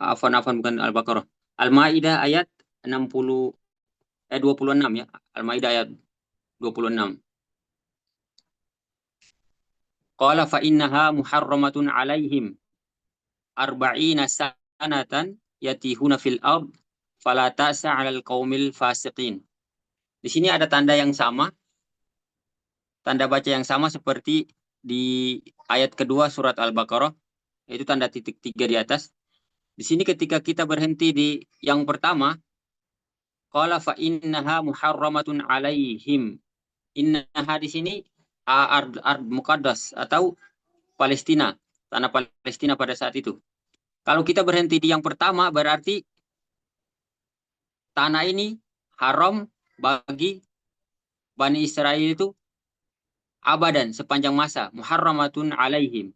Afwan bukan Al-Baqarah. Al-Maidah ayat 26 ya. Al-Maidah ayat 26. Qala fa innaha muharramatun alaihim arba'ina sanatan yatihuna fil ard fala ta'sa 'alal qaumil fasiqin. Di sini ada tanda yang sama, tanda baca yang sama seperti di ayat kedua surat Al-Baqarah, yaitu tanda titik 3 di atas. Di sini ketika kita berhenti di yang pertama, qala fa innaha muharramatun alaihim. Innaha di sini ard muqaddas atau Palestina, tanah Palestina pada saat itu. Kalau kita berhenti di yang pertama berarti tanah ini haram bagi Bani Israel itu abadan sepanjang masa, muharramatun alaihim.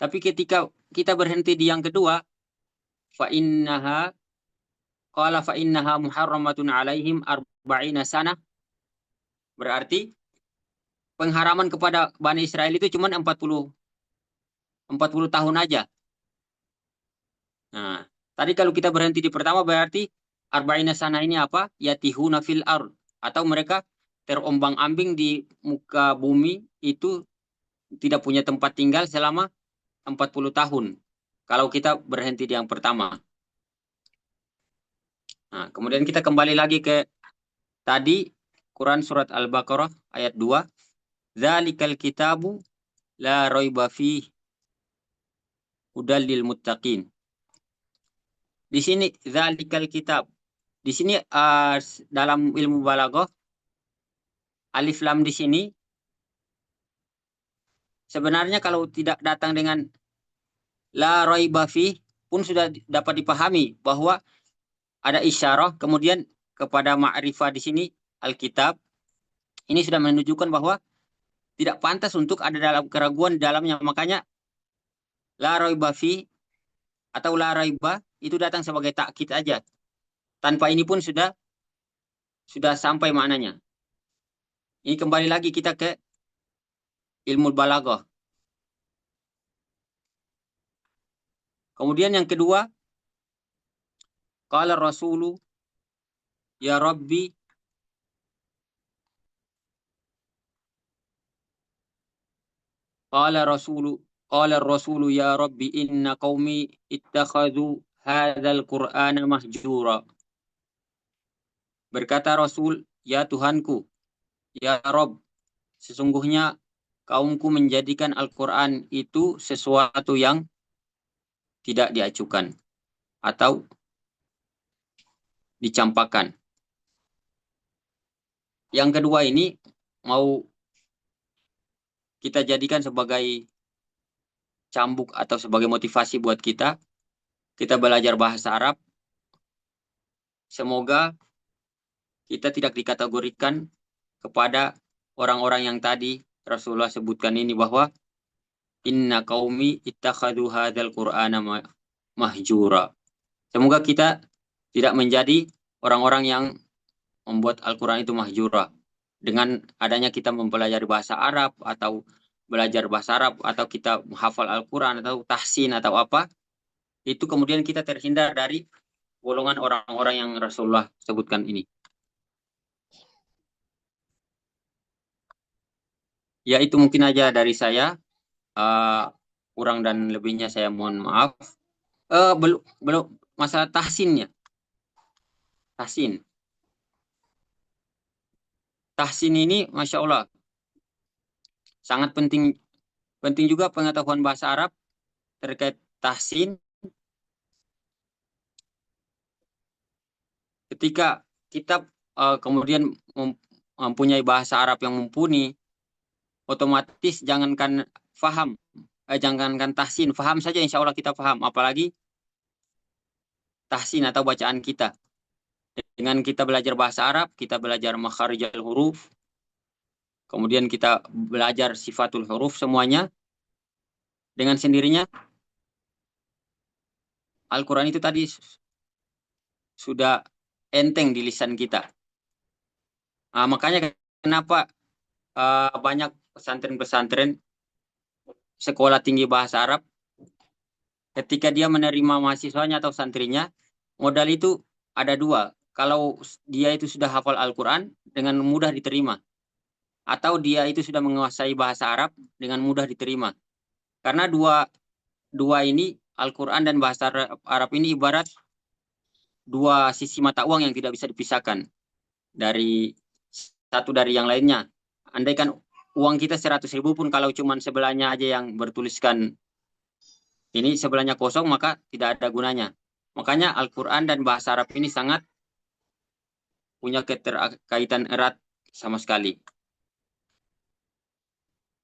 Tapi ketika kita berhenti di yang kedua, fa innaha muharramatun alaihim arba'ina sana, berarti pengharaman kepada Bani Israel itu cuma 40 tahun aja. Nah, tadi kalau kita berhenti di pertama berarti arba'ina sana ini apa? Yatihuna fil ard, atau mereka terombang-ambing di muka bumi itu tidak punya tempat tinggal selama 40 tahun. Kalau kita berhenti di yang pertama. Nah, kemudian kita kembali lagi ke tadi Quran surat Al-Baqarah ayat 2. Dzalikal kitabu la raiba fihi hudal lil muttaqin. Di sini dzalikal kitab. Di sini dalam ilmu balaghah alif lam di sini sebenarnya kalau tidak datang dengan la raiba fihi pun sudah dapat dipahami bahwa ada isyarah kemudian kepada ma'rifah di sini Alkitab. Ini sudah menunjukkan bahwa tidak pantas untuk ada dalam keraguan di dalamnya. Makanya la raiba fi atau la raiba itu datang sebagai takkid aja. Tanpa ini pun sudah sampai maknanya. Ini kembali lagi kita ke ilmu balaghah. Kemudian yang kedua, qala rasulu ya Rabbi, qala rasulu qala rasulu ya Rabbi inna qaumi ittakhadhu hadzal Qur'ana mahjura. Berkata Rasul, ya Tuhanku, ya Rob, sesungguhnya kaumku menjadikan Al-Quran itu sesuatu yang tidak diacukan atau dicampakkan. Yang kedua ini mau kita jadikan sebagai cambuk atau sebagai motivasi buat kita belajar bahasa Arab. Semoga kita tidak dikategorikan kepada orang-orang yang tadi Rasulullah sebutkan ini, bahwa inna qaumi ittakhadhu hadzal Qur'ana mahjura. Semoga kita tidak menjadi orang-orang yang membuat Al-Quran itu mahjura. Dengan adanya kita mempelajari bahasa Arab atau belajar bahasa Arab atau kita menghafal Al-Quran atau tahsin atau apa, itu kemudian kita terhindar dari golongan orang-orang yang Rasulullah sebutkan ini. Ya, itu mungkin aja dari saya. Kurang dan lebihnya saya mohon maaf. Belum masalah tahsinnya. Tahsin. Tahsin ini, Masya Allah, sangat penting. Penting juga pengetahuan bahasa Arab terkait tahsin. Ketika kita kemudian mempunyai bahasa Arab yang mumpuni, otomatis jangankan tahsin, faham saja insya Allah kita paham. Apalagi tahsin atau bacaan kita. Dengan kita belajar bahasa Arab, kita belajar makharijal huruf, kemudian kita belajar sifatul huruf semuanya, dengan sendirinya Al-Quran itu tadi sudah enteng di lisan kita. Makanya kenapa banyak pesantren-pesantren sekolah tinggi bahasa Arab, ketika dia menerima mahasiswanya atau santrinya, modal itu ada dua. Kalau dia itu sudah hafal Al-Quran, dengan mudah diterima. Atau dia itu sudah menguasai bahasa Arab, dengan mudah diterima. Karena dua ini, Al-Quran dan bahasa Arab ini ibarat dua sisi mata uang yang tidak bisa dipisahkan dari satu dari yang lainnya. Andaikan uang kita 100.000 pun, kalau cuma sebelahnya aja yang bertuliskan ini, sebelahnya kosong, maka tidak ada gunanya. Makanya Al-Quran dan bahasa Arab ini sangat punya keterkaitan erat sama sekali.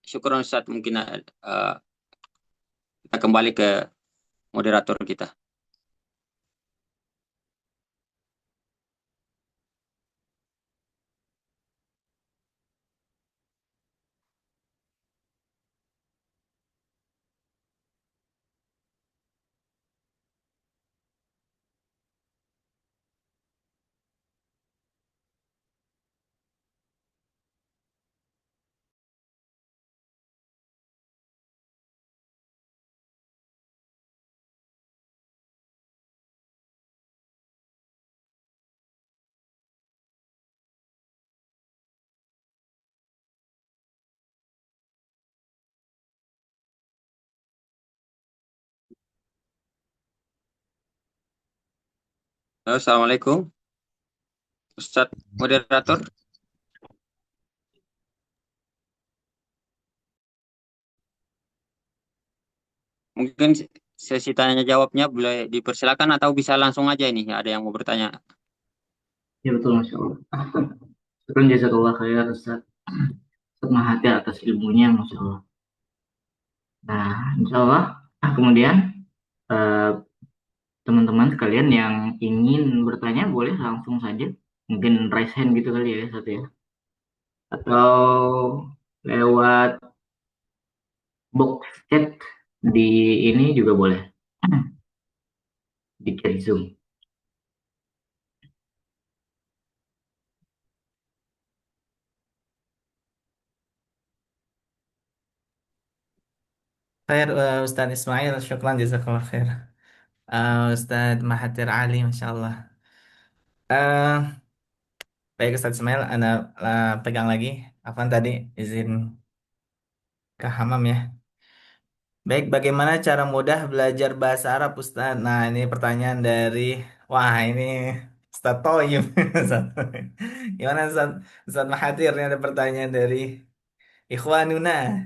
Syukur Ustaz, mungkin kita kembali ke moderator kita. Halo, Assalamualaikum Ustaz moderator. Mungkin sesi tanya jawabnya boleh dipersilakan atau bisa langsung aja ini, ada yang mau bertanya. Ya betul, Masya Allah. Syukran jazakallah khair Ustaz. Setengah hati atas ilmunya, Masya Allah. Nah, Insya Allah. Kemudian eh, teman-teman sekalian yang ingin bertanya boleh langsung saja. Mungkin raise hand gitu kali ya, satu ya. Atau lewat box chat di ini juga boleh. Di chat Zoom. Khair, Ustaz Ismail, syukran jazakallah khair. Ustadz Mahathir Ali, Masya Allah. Eh, Baik Ustadz Ismail, Anda pegang lagi. Afwan tadi izin ke hamam ya. Baik, bagaimana cara mudah belajar bahasa Arab, Ustadz? Nah, ini pertanyaan dari, wah ini Ustadz Toyib. Gimana Ustadz, Ustadz Mahathir? Ini ada pertanyaan dari Ikhwanuna.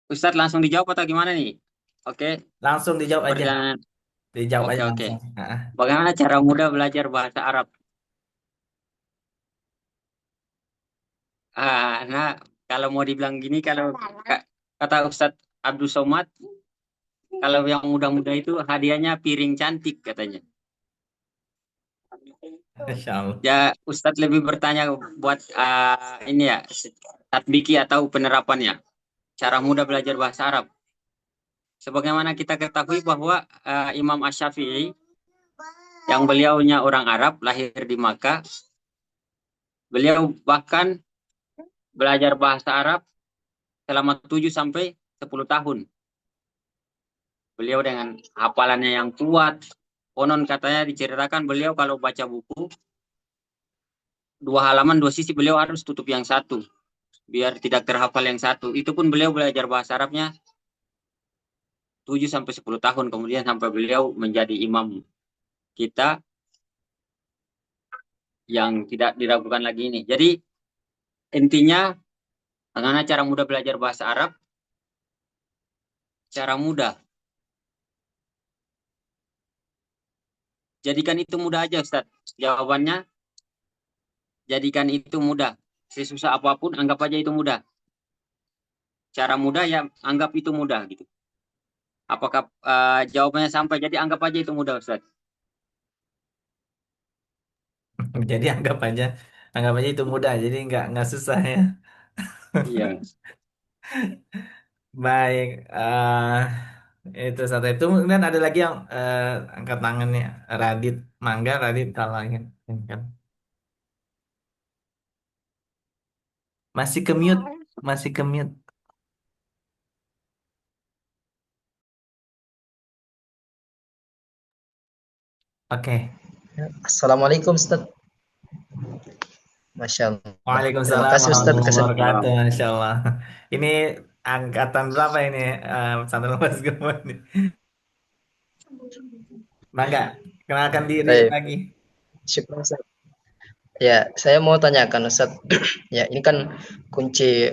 Ustadz langsung dijawab atau gimana nih? Oke, Langsung dijawab aja. pertanyaan. Dijawab Oke, aja oke. langsung. Bagaimana cara mudah belajar bahasa Arab? Nah, kalau mau dibilang gini, kalau kata Ustadz Abdul Somad, kalau yang muda-muda itu hadiahnya piring cantik katanya. Masya Allah. Ya, Ustadz lebih bertanya buat ini ya, tatbiki atau penerapannya. Cara mudah belajar bahasa Arab. Sebagaimana kita ketahui bahwa Imam Asy-Syafi'i yang beliaunya orang Arab, lahir di Makkah, beliau bahkan belajar bahasa Arab selama 7 sampai 10 tahun. Beliau dengan hafalannya yang kuat, konon katanya diceritakan beliau kalau baca buku, 2 halaman 2 sisi beliau harus tutup yang satu, biar tidak terhafal yang satu. Itu pun beliau belajar bahasa Arabnya 7 sampai 10 tahun, kemudian sampai beliau menjadi imam kita yang tidak diragukan lagi ini. Jadi intinya, bagaimana cara mudah belajar bahasa Arab? Cara mudah. Jadikan itu mudah aja, Ustaz. Jawabannya, jadikan itu mudah. Sesusah apapun, anggap aja itu mudah. Cara mudah ya, anggap itu mudah gitu. Apakah jawabannya sampai? Jadi anggap aja itu mudah, Ustaz. Jadi anggap aja itu mudah. Jadi nggak susah ya. Iya. Baik. Itu satu itu. Kemudian ada lagi yang angkat tangannya. Radit Mangga, Radit kalau ingin kan. Masih ke mute, masih ke mute. Oke. Assalamualaikum Ustaz. Masya Allah. Terima Waalaikumsalam kasih Ustaz warahmatullahi kesempatan. wabarakatuh. Insya Allah. Ini angkatan berapa ini? Pesantren Mas Gemon nih. Mangga, kenalkan diri Baik, lagi. syukur Ustaz. Ya, saya mau tanyakan Ustaz. Ya, ini kan kunci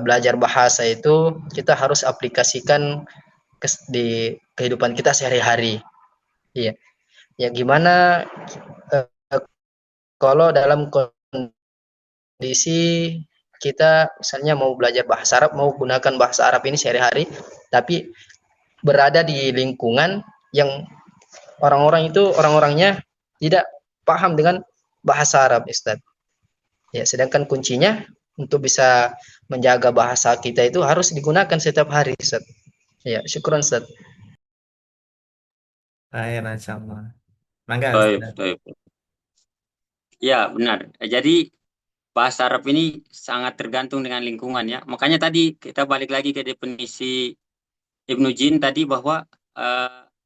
belajar bahasa itu kita harus aplikasikan di kehidupan kita sehari-hari. Iya. Ya, gimana eh, kalau dalam kondisi kita misalnya mau belajar bahasa Arab, mau gunakan bahasa Arab ini sehari-hari, tapi berada di lingkungan yang orang-orangnya tidak paham dengan bahasa Arab, Ustaz. Ya, sedangkan kuncinya untuk bisa menjaga bahasa kita itu harus digunakan setiap hari, Ustaz. Ya, syukron, Ustaz. Baik, Insya Allah. Mangga, Baik, Ustaz. baik. Ya, benar. Jadi bahasa Arab ini sangat tergantung dengan lingkungan ya. Makanya tadi kita balik lagi ke definisi Ibnu Jin tadi bahwa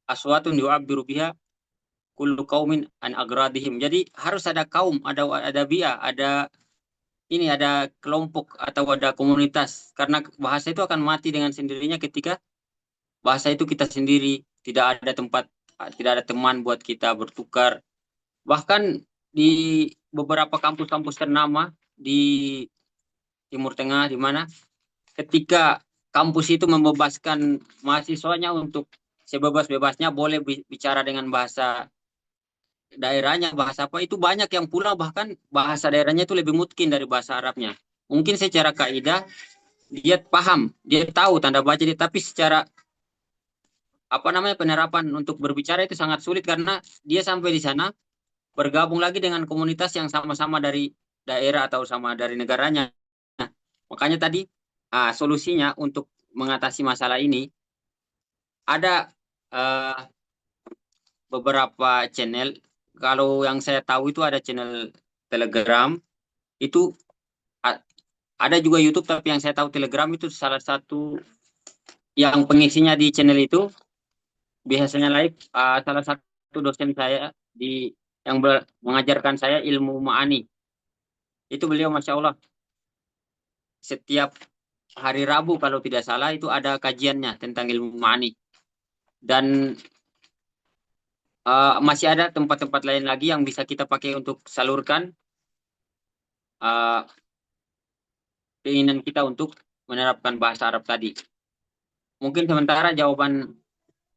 aswatun yu'abbiru biha kullu qaumin an agradihim. Jadi harus ada kaum, ada biah, ada kelompok atau ada komunitas, karena bahasa itu akan mati dengan sendirinya ketika bahasa itu kita sendiri, tidak ada tempat, tidak ada teman buat kita bertukar. Bahkan di beberapa kampus-kampus ternama di Timur Tengah, di mana ketika kampus itu membebaskan mahasiswanya untuk sebebas-bebasnya boleh bicara dengan bahasa daerahnya, bahasa apa, itu banyak yang pulang bahkan bahasa daerahnya itu lebih mungkin dari bahasa Arabnya. Mungkin secara kaidah dia paham, dia tahu tanda baca dia, tapi secara penerapan untuk berbicara itu sangat sulit karena dia sampai di sana bergabung lagi dengan komunitas yang sama-sama dari daerah atau sama dari negaranya. Nah, makanya tadi solusinya untuk mengatasi masalah ini ada beberapa channel. Kalau yang saya tahu itu ada channel Telegram itu ada juga YouTube, tapi yang saya tahu Telegram itu salah satu yang pengisinya di channel itu biasanya live salah satu dosen saya yang mengajarkan saya ilmu ma'ani. Itu beliau Masya Allah setiap hari Rabu kalau tidak salah itu ada kajiannya tentang ilmu ma'ani. Dan masih ada tempat-tempat lain lagi yang bisa kita pakai untuk salurkan keinginan kita untuk menerapkan bahasa Arab tadi. Mungkin sementara jawaban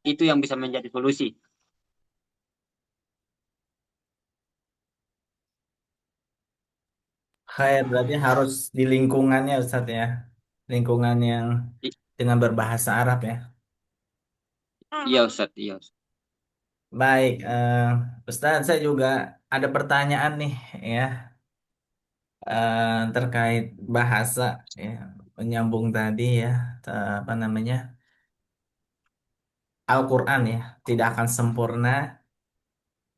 itu yang bisa menjadi solusi. Khair, berarti harus di lingkungannya Ustadz ya. Lingkungan yang dengan berbahasa Arab ya. Iya Ustaz, iya Ustaz. Baik, Ustadz, saya juga ada pertanyaan nih ya, terkait bahasa ya, menyambung tadi ya, apa namanya, Al-Quran ya, tidak akan sempurna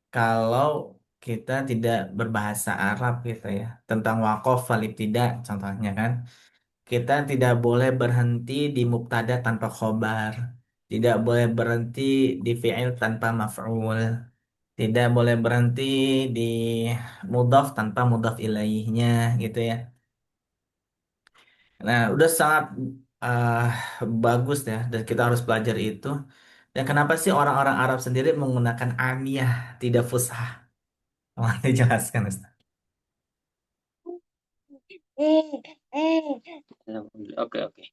kalau kita tidak berbahasa Arab gitu ya. Tentang waqaf wal ibtida contohnya kan. Kita tidak boleh berhenti di mubtada tanpa khobar. Tidak boleh berhenti di fi'il tanpa maf'ul. Tidak boleh berhenti di mudhaf tanpa mudhaf ilaihnya gitu ya. Nah, udah sangat eh, bagus ya, dan kita harus belajar itu. Dan kenapa sih orang-orang Arab sendiri menggunakan amiyah, tidak fusah? Mohon dijelaskan, Ustaz. Oke, oke.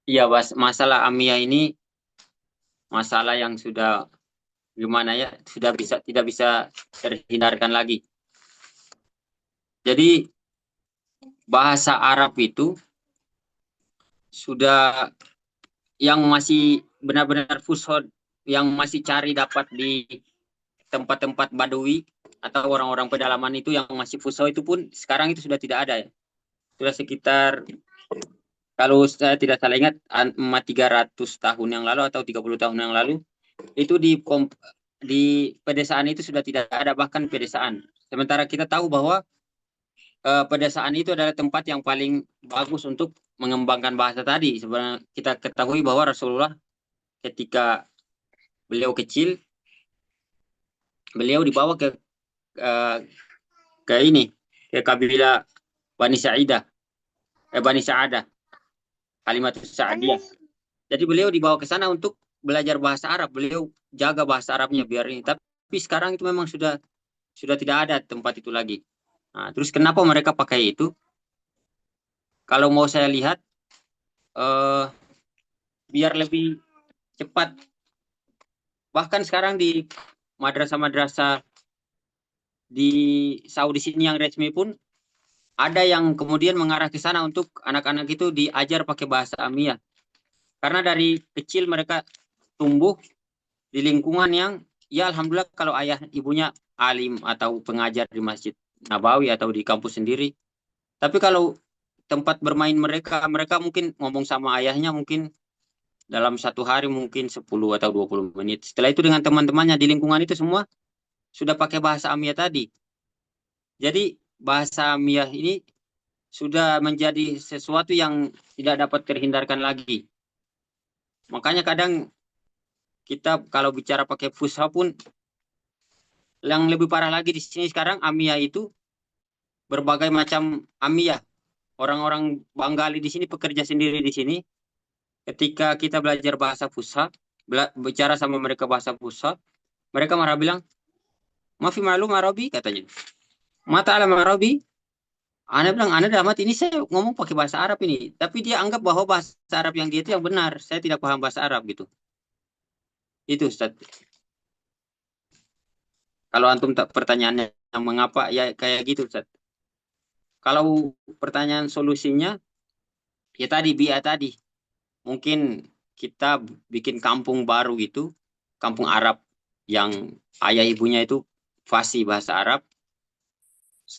Iya, masalah Amia ini masalah yang sudah gimana ya, sudah tidak bisa terhindarkan lagi. Jadi bahasa Arab itu sudah yang masih benar-benar fushod, yang masih cari dapat di tempat-tempat Badui atau orang-orang pedalaman itu yang masih fushod itu pun sekarang itu sudah tidak ada ya. Sudah sekitar, kalau saya tidak salah ingat, 300 tahun yang lalu atau 30 tahun yang lalu, itu di pedesaan itu sudah tidak ada bahkan pedesaan. Sementara kita tahu bahwa pedesaan itu adalah tempat yang paling bagus untuk mengembangkan bahasa tadi. Sebenarnya kita ketahui bahwa Rasulullah ketika beliau kecil, beliau dibawa ke ini, ke kabilah Bani Sa'idah, Bani Sa'adah, Kalimatus Sa'adiyah. Jadi beliau dibawa ke sana untuk belajar bahasa Arab. Beliau jaga bahasa Arabnya biar ini. Tapi sekarang itu memang sudah tidak ada tempat itu lagi. Nah, terus kenapa mereka pakai itu? Kalau mau saya lihat, biar lebih cepat. Bahkan sekarang di madrasah-madrasah di Saudi sini yang resmi pun ada yang kemudian mengarah ke sana untuk anak-anak itu diajar pakai bahasa Amiyah. Karena dari kecil mereka tumbuh di lingkungan yang, ya alhamdulillah kalau ayah ibunya alim atau pengajar di Masjid Nabawi atau di kampus sendiri. Tapi kalau tempat bermain mereka mungkin ngomong sama ayahnya mungkin dalam satu hari mungkin 10 atau 20 menit. Setelah itu dengan teman-temannya di lingkungan itu semua sudah pakai bahasa Amiyah tadi. Jadi bahasa Amiyah ini sudah menjadi sesuatu yang tidak dapat terhindarkan lagi. Makanya kadang kita kalau bicara pakai fusha pun, yang lebih parah lagi di sini sekarang Amiyah itu berbagai macam Amiyah. Orang-orang Bengali di sini, pekerja sendiri di sini, ketika kita belajar bahasa Fusha, bicara sama mereka bahasa Fusha, mereka marah bilang, "Mafi malu Arabi," katanya. "Mata alam Arabi." Ana bilang, "Ana dalam ini saya ngomong pakai bahasa Arab ini." Tapi dia anggap bahwa bahasa Arab yang dia itu yang benar. Saya tidak paham bahasa Arab gitu. Itu Ustaz. Kalau antum tak pertanyaannya mengapa, ya kayak gitu Ustaz. Kalau pertanyaan solusinya, ya tadi biar tadi. Mungkin kita bikin kampung baru gitu, kampung Arab yang ayah ibunya itu fasih bahasa Arab.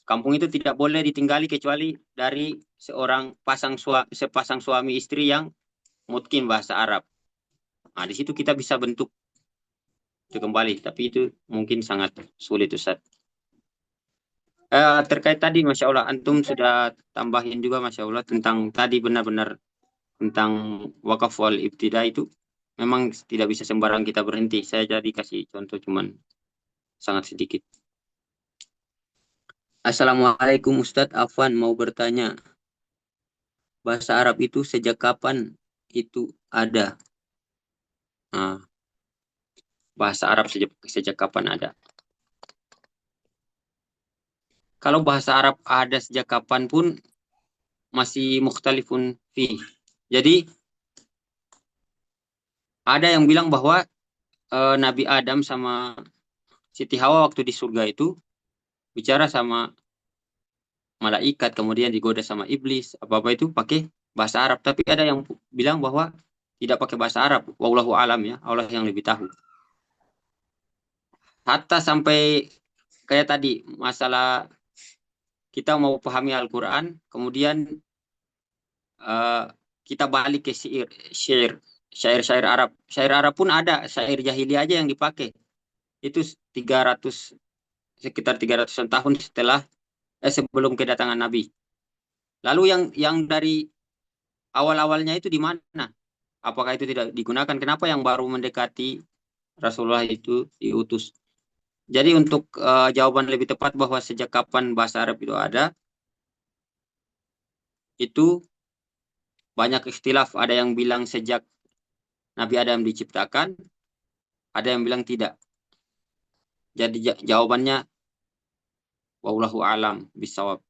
Kampung itu tidak boleh ditinggali kecuali dari sepasang suami istri yang mungkin bahasa Arab. Nah, di situ kita bisa bentuk itu kembali, tapi itu mungkin sangat sulit Ustaz. Terkait tadi, Masya Allah, Antum sudah tambahin juga, Masya Allah, tentang tadi benar-benar tentang wakaf wal ibtida itu memang tidak bisa sembarang kita berhenti. Saya jadi kasih contoh cuman sangat sedikit. Assalamualaikum Ustadz, Afwan mau bertanya, bahasa Arab itu sejak kapan itu ada? Nah, bahasa Arab sejak kapan ada? Kalau bahasa Arab ada sejak kapan pun masih mukhtalifun fi. Jadi ada yang bilang bahwa Nabi Adam sama Siti Hawa waktu di surga itu bicara sama malaikat, kemudian digoda sama iblis, apa-apa itu pakai bahasa Arab. Tapi ada yang bilang bahwa tidak pakai bahasa Arab. Wallahu alam ya, Allah yang lebih tahu. Hatta sampai kayak tadi, masalah kita mau pahami Al-Quran, kemudian eh, kita balik ke syair Arab. Syair Arab pun ada, syair jahiliyah aja yang dipakai. Itu 300, sekitar 300 tahun sebelum kedatangan Nabi. Lalu yang dari awal-awalnya itu di mana? Apakah itu tidak digunakan? Kenapa yang baru mendekati Rasulullah itu diutus? Jadi untuk jawaban lebih tepat bahwa sejak kapan bahasa Arab itu ada, itu banyak ikhtilaf. Ada yang bilang sejak Nabi Adam diciptakan, ada yang bilang tidak. Jadi jawabannya wallahu alam bisawab.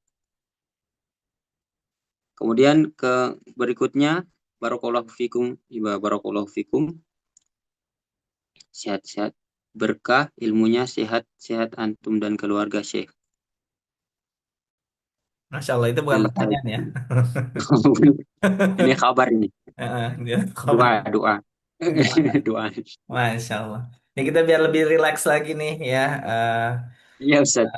Kemudian ke berikutnya, barakallahu fikum, barakallahu fikum. Sehat-sehat, berkah ilmunya, sehat-sehat antum dan keluarga Syekh. Masya Allah, itu bukan pertanyaan ya. Ini kabar ini. Dia Doa, doa. Doa. Doa. Masya Allah. Ya kita biar lebih rileks lagi nih ya. Iya Ustaz.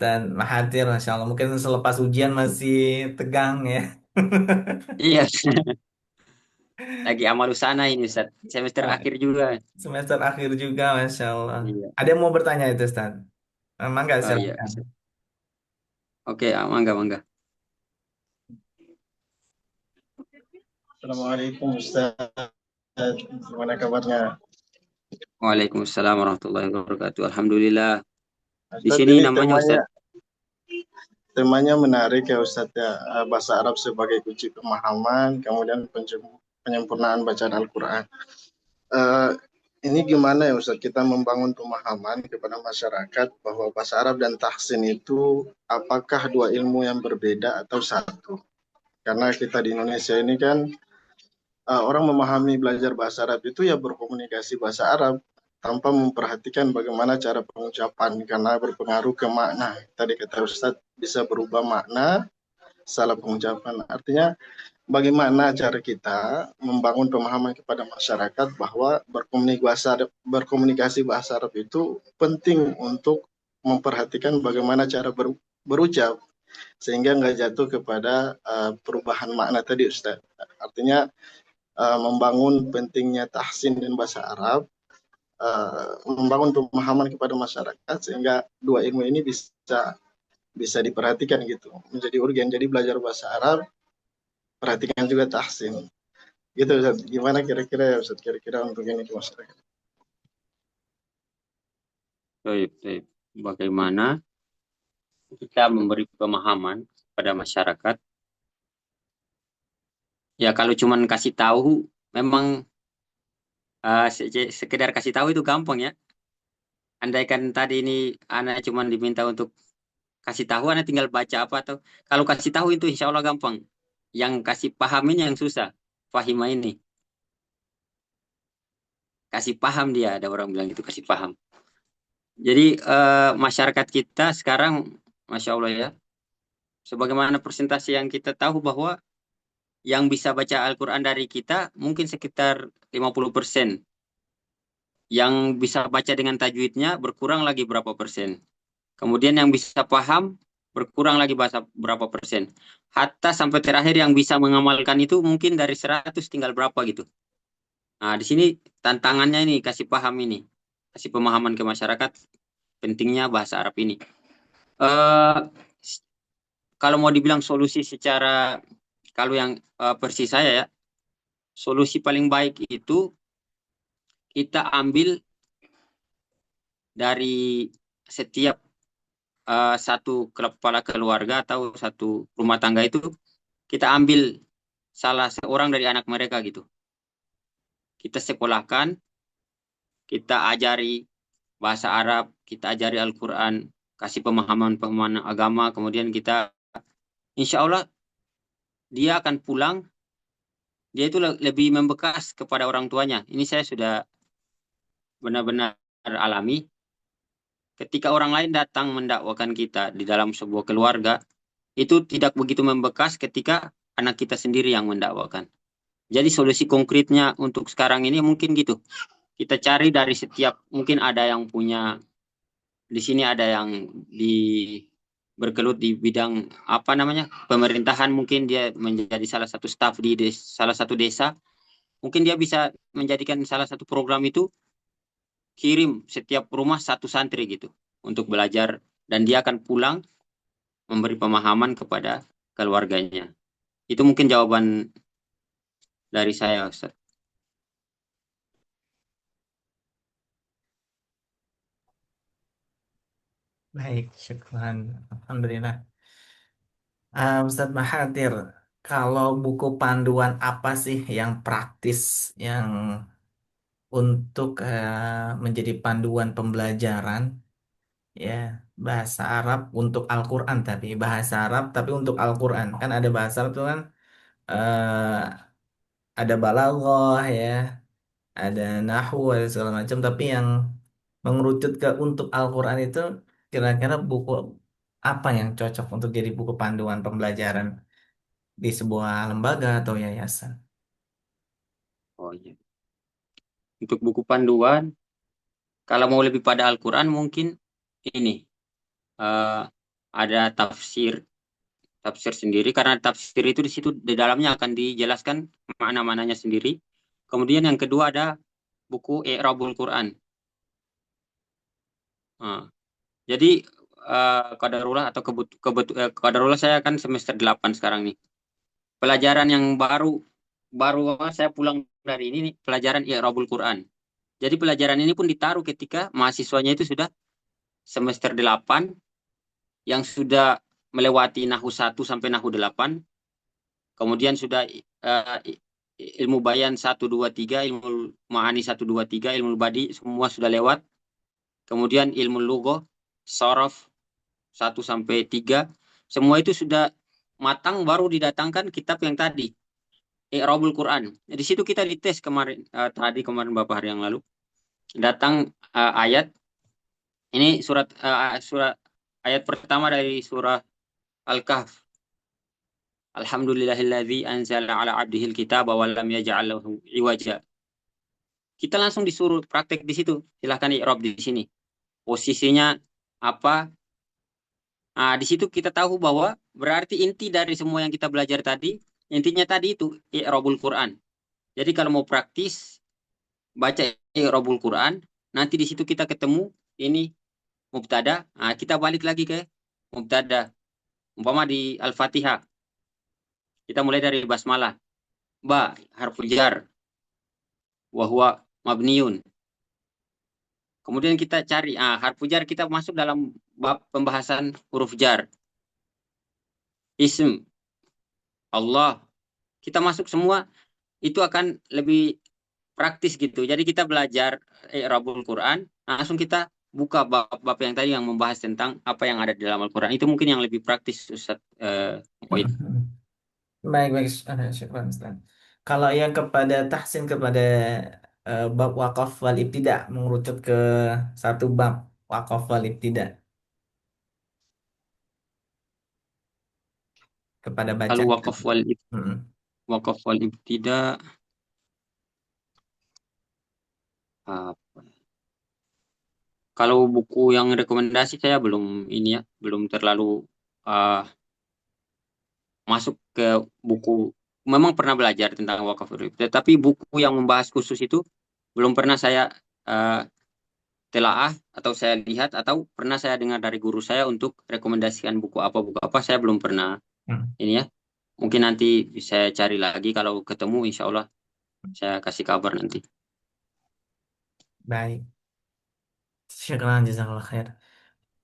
Dan Mahathir, Masya Allah. Mungkin selepas ujian masih tegang ya. Iya. Lagi amal usana ini Ustaz. Semester Nah, akhir juga. semester akhir juga, Masya Allah. Iya. Ada yang mau bertanya itu, Ustaz? Mangga, Oh iya. silakan. Oke, mangga, mangga. Assalamualaikum Ustaz. Gimana kabarnya? Waalaikumsalam warahmatullahi wabarakatuh. Alhamdulillah. Di Ustaz, sini ini namanya Ustaz. temanya menarik ya Ustaz ya. Bahasa Arab sebagai kunci pemahaman, kemudian penyempurnaan bacaan Al-Quran. Ini gimana ya Ustaz kita membangun pemahaman kepada masyarakat bahwa bahasa Arab dan tahsin itu apakah dua ilmu yang berbeda atau satu? Karena kita di Indonesia ini kan orang memahami belajar bahasa Arab itu ya berkomunikasi bahasa Arab tanpa memperhatikan bagaimana cara pengucapan karena berpengaruh ke makna. Tadi kata Ustadz bisa berubah makna salah pengucapan. Artinya bagaimana cara kita membangun pemahaman kepada masyarakat bahwa berkomunikasi bahasa Arab itu penting untuk memperhatikan bagaimana cara berucap sehingga nggak jatuh kepada perubahan makna tadi Ustaz. Artinya membangun pentingnya tahsin dan bahasa Arab, membangun pemahaman kepada masyarakat sehingga dua ilmu ini bisa diperhatikan gitu, menjadi urgen. Jadi belajar bahasa Arab, perhatikan juga tahsin. Gitu Ustaz. Gimana kira-kira ya Ustaz, kira-kira untuk ini ke masyarakat? Baik. Bagaimana kita memberi pemahaman pada masyarakat? Ya kalau cuman kasih tahu, memang sekedar kasih tahu itu gampang ya. Andaikan tadi ini anak cuman diminta untuk kasih tahu, anak tinggal baca apa atau kalau kasih tahu itu insya Allah gampang. Yang kasih pahamin yang susah. Fahima ini. Kasih paham dia, ada orang bilang gitu, kasih paham. Jadi masyarakat kita sekarang, Masya Allah ya, sebagaimana persentase yang kita tahu bahwa yang bisa baca Al-Quran dari kita mungkin sekitar 50%. Yang bisa baca dengan tajwidnya berkurang lagi berapa persen. Kemudian yang bisa paham berkurang lagi berapa persen. Hatta sampai terakhir yang bisa mengamalkan itu mungkin dari 100 tinggal berapa gitu. Nah di sini tantangannya ini kasih paham ini. Kasih pemahaman ke masyarakat pentingnya bahasa Arab ini. Eh, kalau mau dibilang solusi secara, kalau yang versi saya ya, solusi paling baik itu kita ambil dari setiap satu kepala keluarga atau satu rumah tangga itu, kita ambil salah seorang dari anak mereka gitu. Kita sekolahkan, kita ajari bahasa Arab, kita ajari Al-Quran, kasih pemahaman-pemahaman agama, kemudian kita, insya Allah dia akan pulang, dia itu lebih membekas kepada orang tuanya. Ini saya sudah benar-benar alami. Ketika orang lain datang mendakwakan kita di dalam sebuah keluarga, itu tidak begitu membekas ketika anak kita sendiri yang mendakwakan. Jadi solusi konkretnya untuk sekarang ini mungkin gitu. Kita cari dari setiap, mungkin ada yang punya, di sini ada yang bergelut di bidang apa namanya, pemerintahan, mungkin dia menjadi salah satu staf di salah satu desa. Mungkin dia bisa menjadikan salah satu program itu, kirim setiap rumah satu santri gitu untuk belajar, dan dia akan pulang memberi pemahaman kepada keluarganya. Itu mungkin jawaban dari saya, Ustaz. Baik, syukran. Alhamdulillah. Ustadz Mahathir, kalau buku panduan apa sih yang praktis yang untuk menjadi panduan pembelajaran ya bahasa Arab untuk Al-Quran, tapi bahasa Arab tapi untuk Al-Quran kan ada bahasa Arab itu kan eh, ada balaghah ya, ada nahwu, ada segala macam, tapi yang mengerucut ke untuk Al-Quran itu kira-kira buku apa yang cocok untuk jadi buku panduan pembelajaran di sebuah lembaga atau yayasan? Oh iya. Untuk buku panduan, kalau mau lebih pada Al-Quran mungkin ini eh, ada tafsir sendiri, karena tafsir itu di situ di dalamnya akan dijelaskan makna-maknanya sendiri. Kemudian yang kedua ada buku I'rabul Quran. Nah, jadi qadarullah atau qadarullah, saya kan semester 8 sekarang nih. Pelajaran yang baru baru saya pulang dari ini nih, pelajaran I'rabul Quran. Jadi pelajaran ini pun ditaruh ketika mahasiswanya itu sudah semester 8, yang sudah melewati Nahu 1 sampai Nahu 8, kemudian sudah ilmu bayan 1, 2, 3, ilmu ma'ani 1, 2, 3, ilmu badi semua sudah lewat. Kemudian ilmu lughah, sorof 1 sampai 3, semua itu sudah matang, baru didatangkan kitab yang tadi, I'rabul Quran. Di situ kita dites kemarin, kemarin beberapa hari yang lalu. Datang ayat, ini surat ayat pertama dari surah Al-Kahf. Alhamdulillahilladzi anzala ala abdihil kitaba wa lam yaj'al lahu iwaja. Kita langsung disuruh praktek di situ. Silahkan i'rab di sini. Posisinya apa? Nah, di situ kita tahu bahwa berarti inti dari semua yang kita belajar tadi, intinya tadi itu i'rabul Quran. Jadi kalau mau praktis, baca i'rabul Quran, nanti di situ kita ketemu ini mubtada. Nah, kita balik lagi ke mubtada. Umpama di Al-Fatihah, kita mulai dari basmalah. Ba, harfu jar, wa huwa mabniun. Kemudian kita cari harfu jar, kita masuk dalam bab pembahasan huruf jar. Ism, Allah. Kita masuk semua, itu akan lebih praktis gitu. Jadi kita belajar i'rabul Quran, langsung kita buka bab-bab yang tadi yang membahas tentang apa yang ada di dalam Al-Quran. Itu mungkin yang lebih praktis, Ustaz. Baik, baik, syukran, Ustaz. Kalau yang kepada tahsin kepada bab wakaf wal ibtida, mengerucut ke satu bab wakaf wal ibtida kepada Kalau bacaan. wakaf wal ibtida, kalau buku yang rekomendasi saya belum terlalu masuk ke buku. Memang pernah belajar tentang wakaf wal ibtida, tapi buku yang membahas khusus itu belum pernah saya telaah atau saya lihat atau pernah saya dengar dari guru saya untuk rekomendasikan buku apa saya belum pernah Hmm, ini ya. Mungkin nanti saya cari lagi kalau ketemu insya Allah saya kasih kabar nanti. baik. Syukran, jazakallah khair.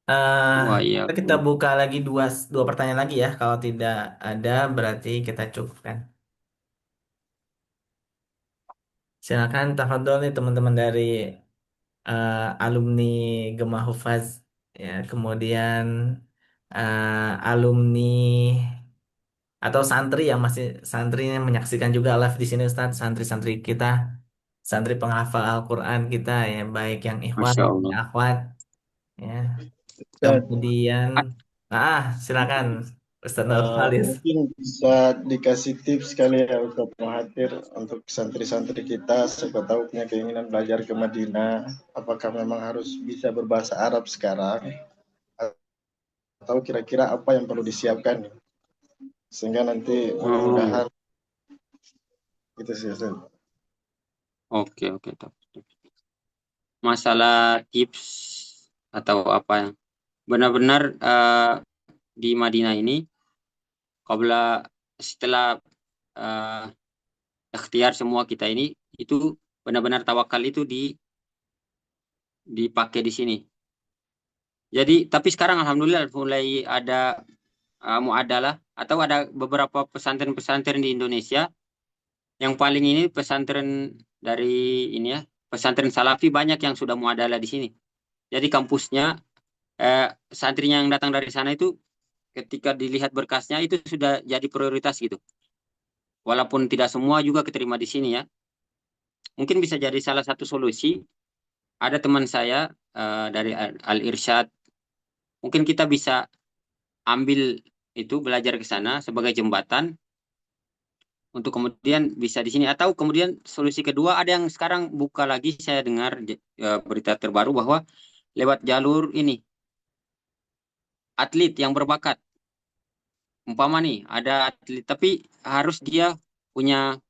Eh, Wah iya. kita buka lagi dua pertanyaan lagi ya. Kalau tidak ada, berarti kita cukupkan. Silakan, tafadhol nih teman-teman dari alumni Gema Hufaz, ya, kemudian alumni atau santri yang masih santri yang menyaksikan juga live di sini Ustaz, santri-santri kita, santri penghafal Al-Quran kita ya, baik yang ikhwan Masya maupun Allah. yang akhwat, ya. Dan Kemudian, silakan Ustaz Nurholis. mungkin bisa dikasih tips kali ya Ustadz Mahathir untuk santri-santri kita, siapa tahu punya keinginan belajar ke Madinah, apakah memang harus bisa berbahasa Arab sekarang, atau kira-kira apa yang perlu disiapkan sehingga nanti Oh, mudah-mudahan gitu sih Ustadz. oke oke. Masalah tips atau apa yang benar-benar di Madinah ini setelah eh, ikhtiar semua kita ini itu benar-benar tawakal itu dipakai di sini. Jadi tapi sekarang alhamdulillah mulai ada muadalah atau ada beberapa pesantren-pesantren di Indonesia yang paling ini pesantren dari ini ya pesantren Salafi banyak yang sudah muadalah di sini. Jadi kampusnya eh, santrinya yang datang dari sana itu ketika dilihat berkasnya itu sudah jadi prioritas gitu. Walaupun tidak semua juga keterima di sini ya. Mungkin bisa jadi salah satu solusi. Ada teman saya dari Al-Irsyad. Mungkin kita bisa ambil itu belajar ke sana sebagai jembatan untuk kemudian bisa di sini. Atau kemudian solusi kedua ada yang sekarang buka lagi saya dengar berita terbaru bahwa lewat jalur ini atlet yang berbakat. Umpama nih ada atlet tapi harus dia punya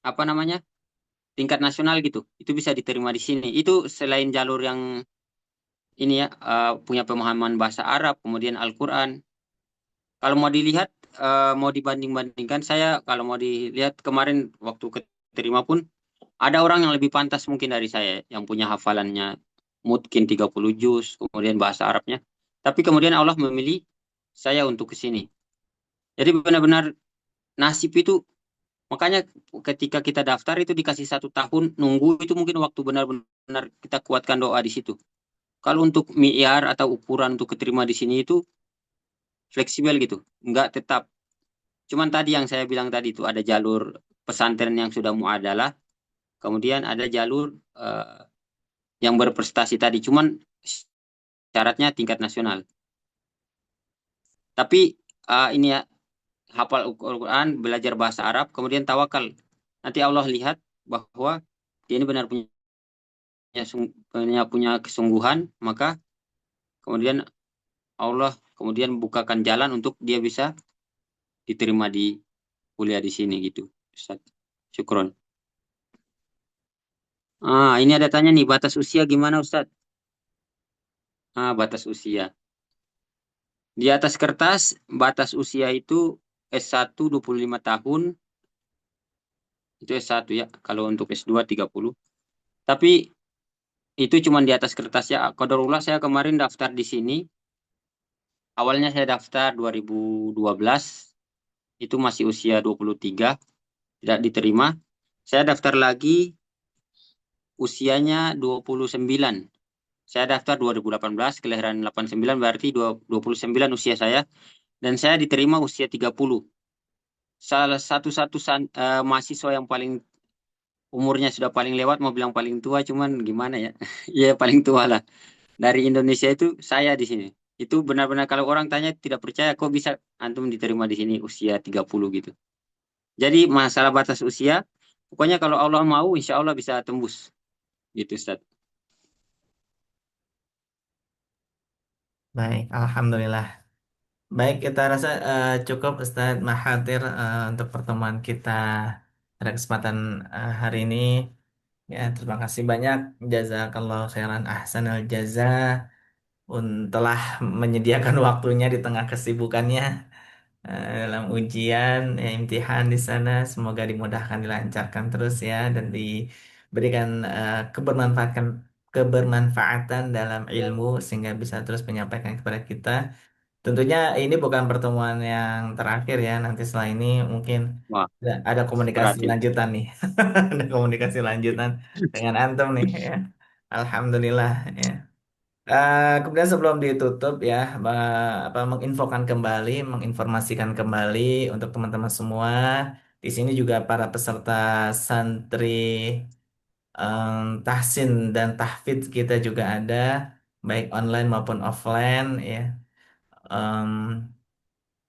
apa namanya tingkat nasional gitu. Itu bisa diterima di sini. Itu selain jalur yang ini ya punya pemahaman bahasa Arab, kemudian Al-Qur'an. Kalau mau dilihat mau dibanding-bandingkan saya kalau mau dilihat kemarin waktu keterima pun ada orang yang lebih pantas mungkin dari saya yang punya hafalannya mungkin 30 juz, kemudian bahasa Arabnya. Tapi kemudian Allah memilih saya untuk ke sini. Jadi benar-benar nasib itu makanya ketika kita daftar itu dikasih 1 tahun nunggu itu mungkin waktu benar-benar kita kuatkan doa di situ. Kalau untuk mi'yar atau ukuran untuk keterima di sini itu fleksibel gitu, nggak tetap. Cuman tadi yang saya bilang tadi itu ada jalur pesantren yang sudah muadalah, kemudian ada jalur yang berprestasi tadi. Cuman syaratnya tingkat nasional. Tapi ini ya hafal Al-Quran, belajar bahasa Arab, kemudian tawakal. Nanti Allah lihat bahwa dia ini benar punya kesungguhan, maka kemudian Allah kemudian bukakan jalan untuk dia bisa diterima di kuliah di sini gitu. Ustaz. Syukron. Ini ada tanya nih, batas usia gimana Ustaz? Batas usia. Di atas kertas, batas usia itu S1 25 tahun, itu S1 ya. Kalau untuk S2 30. Tapi itu cuma di atas kertas ya. Qadarullah saya kemarin daftar di sini. Awalnya saya daftar 2012, itu masih usia 23, tidak diterima. Saya daftar lagi usianya 29. Saya daftar 2018, kelahiran 89 berarti 29 usia saya. Dan saya diterima usia 30. Salah satu-satu mahasiswa yang paling umurnya sudah paling lewat, mau bilang paling tua, cuman gimana ya? Ya paling tua lah. Dari Indonesia itu saya di sini. Itu benar-benar kalau orang tanya tidak percaya kok bisa antum diterima di sini usia 30 gitu. Jadi masalah batas usia, pokoknya kalau Allah mau insya Allah bisa tembus. Gitu Ustaz. Baik, alhamdulillah. Baik, kita rasa cukup Ustadz Mahathir untuk pertemuan kita pada kesempatan hari ini. Ya, terima kasih banyak. Jazakallah khairan ahsanal jaza telah menyediakan waktunya di tengah kesibukannya dalam ujian, imtihan di sana. Semoga dimudahkan, dilancarkan terus ya, dan diberikan kebermanfaatan dalam ilmu sehingga bisa terus menyampaikan kepada kita. Tentunya ini bukan pertemuan yang terakhir ya. Nanti setelah ini mungkin Wah, ada komunikasi berat ini. lanjutan nih. Ada komunikasi lanjutan dengan antum nih ya. Alhamdulillah ya. Kemudian sebelum ditutup ya, menginfokan kembali, menginformasikan kembali untuk teman-teman semua. Di sini juga para peserta santri tahsin dan tahfidz kita juga ada, baik online maupun offline ya. Em,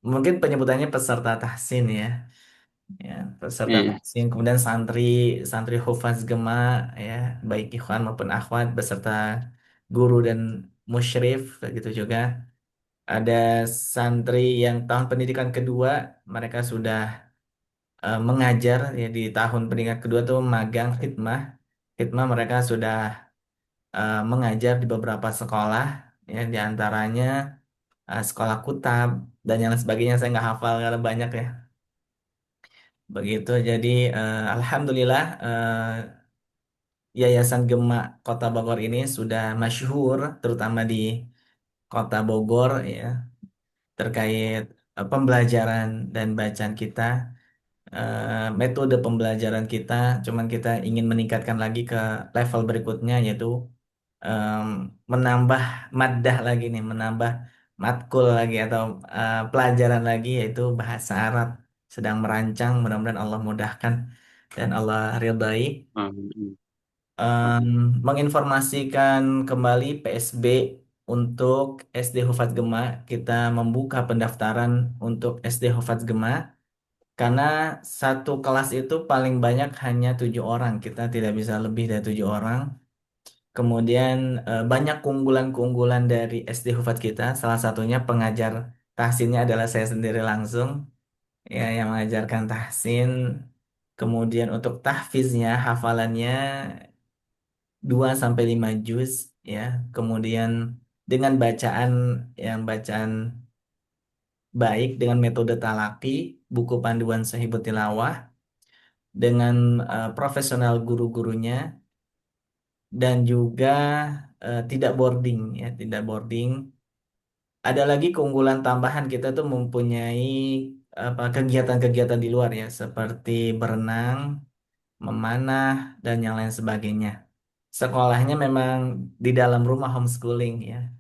Mungkin penyebutannya peserta tahsin ya. Ya, peserta Hmm. tahsin, kemudian santri santri hufaz gema ya, baik ikhwan maupun akhwat beserta guru dan musyrif gitu juga. Ada santri yang tahun pendidikan kedua, mereka sudah mengajar ya, di tahun pendidikan kedua tuh magang khidmah. Khidmah mereka sudah mengajar di beberapa sekolah ya, di antaranya sekolah Kutab dan yang lain sebagainya, saya nggak hafal karena banyak ya. Begitu, jadi alhamdulillah Yayasan Gema Kota Bogor ini sudah masyhur terutama di Kota Bogor ya, terkait pembelajaran dan bacaan kita, metode pembelajaran kita. Cuman kita ingin meningkatkan lagi ke level berikutnya, yaitu em, menambah maddah lagi nih, menambah matkul lagi atau pelajaran lagi, yaitu bahasa Arab. Sedang merancang, mudah-mudahan Allah mudahkan dan Allah ridai. Amin. Em, Amin. Menginformasikan kembali PSB untuk SD Hufaz Gema, kita membuka pendaftaran untuk SD Hufaz Gema karena satu kelas itu paling banyak hanya 7 orang, kita tidak bisa lebih dari 7 orang. Kemudian banyak keunggulan-keunggulan dari SD Hufaz kita, salah satunya pengajar tahsinnya adalah saya sendiri langsung ya, yang mengajarkan tahsin. Kemudian untuk tahfiznya, hafalannya 2 sampai 5 juz ya. Kemudian dengan bacaan baik dengan metode talaki, buku panduan Sahihut Tilawah dengan profesional guru-gurunya, dan juga tidak boarding ya, tidak boarding. Ada lagi keunggulan tambahan, kita tuh mempunyai kegiatan-kegiatan di luar ya, seperti berenang, memanah, dan yang lain sebagainya. Sekolahnya memang di dalam rumah homeschooling ya.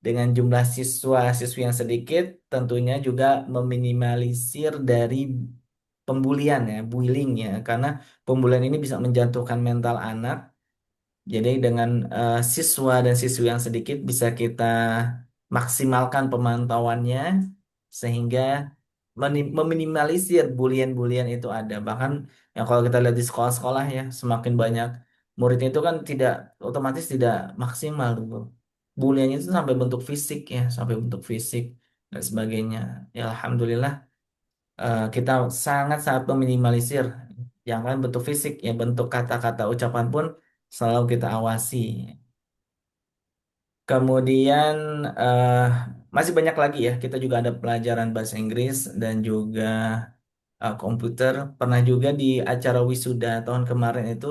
Dengan jumlah siswa-siswi yang sedikit, tentunya juga meminimalisir dari pembulian ya, bullying ya. Karena pembulian ini bisa menjatuhkan mental anak. Jadi dengan siswa dan siswi yang sedikit bisa kita maksimalkan pemantauannya sehingga meminimalisir bulian-bulian itu ada. Bahkan yang kalau kita lihat di sekolah-sekolah ya, semakin banyak muridnya itu kan tidak otomatis tidak maksimal tuh. Buliannya itu sampai bentuk fisik ya, sampai bentuk fisik dan sebagainya. Ya alhamdulillah kita sangat-sangat meminimalisir yang lain bentuk fisik ya, bentuk kata-kata ucapan pun selalu kita awasi. Kemudian eh, masih banyak lagi ya. Kita juga ada pelajaran bahasa Inggris dan juga komputer. Pernah juga di acara wisuda tahun kemarin itu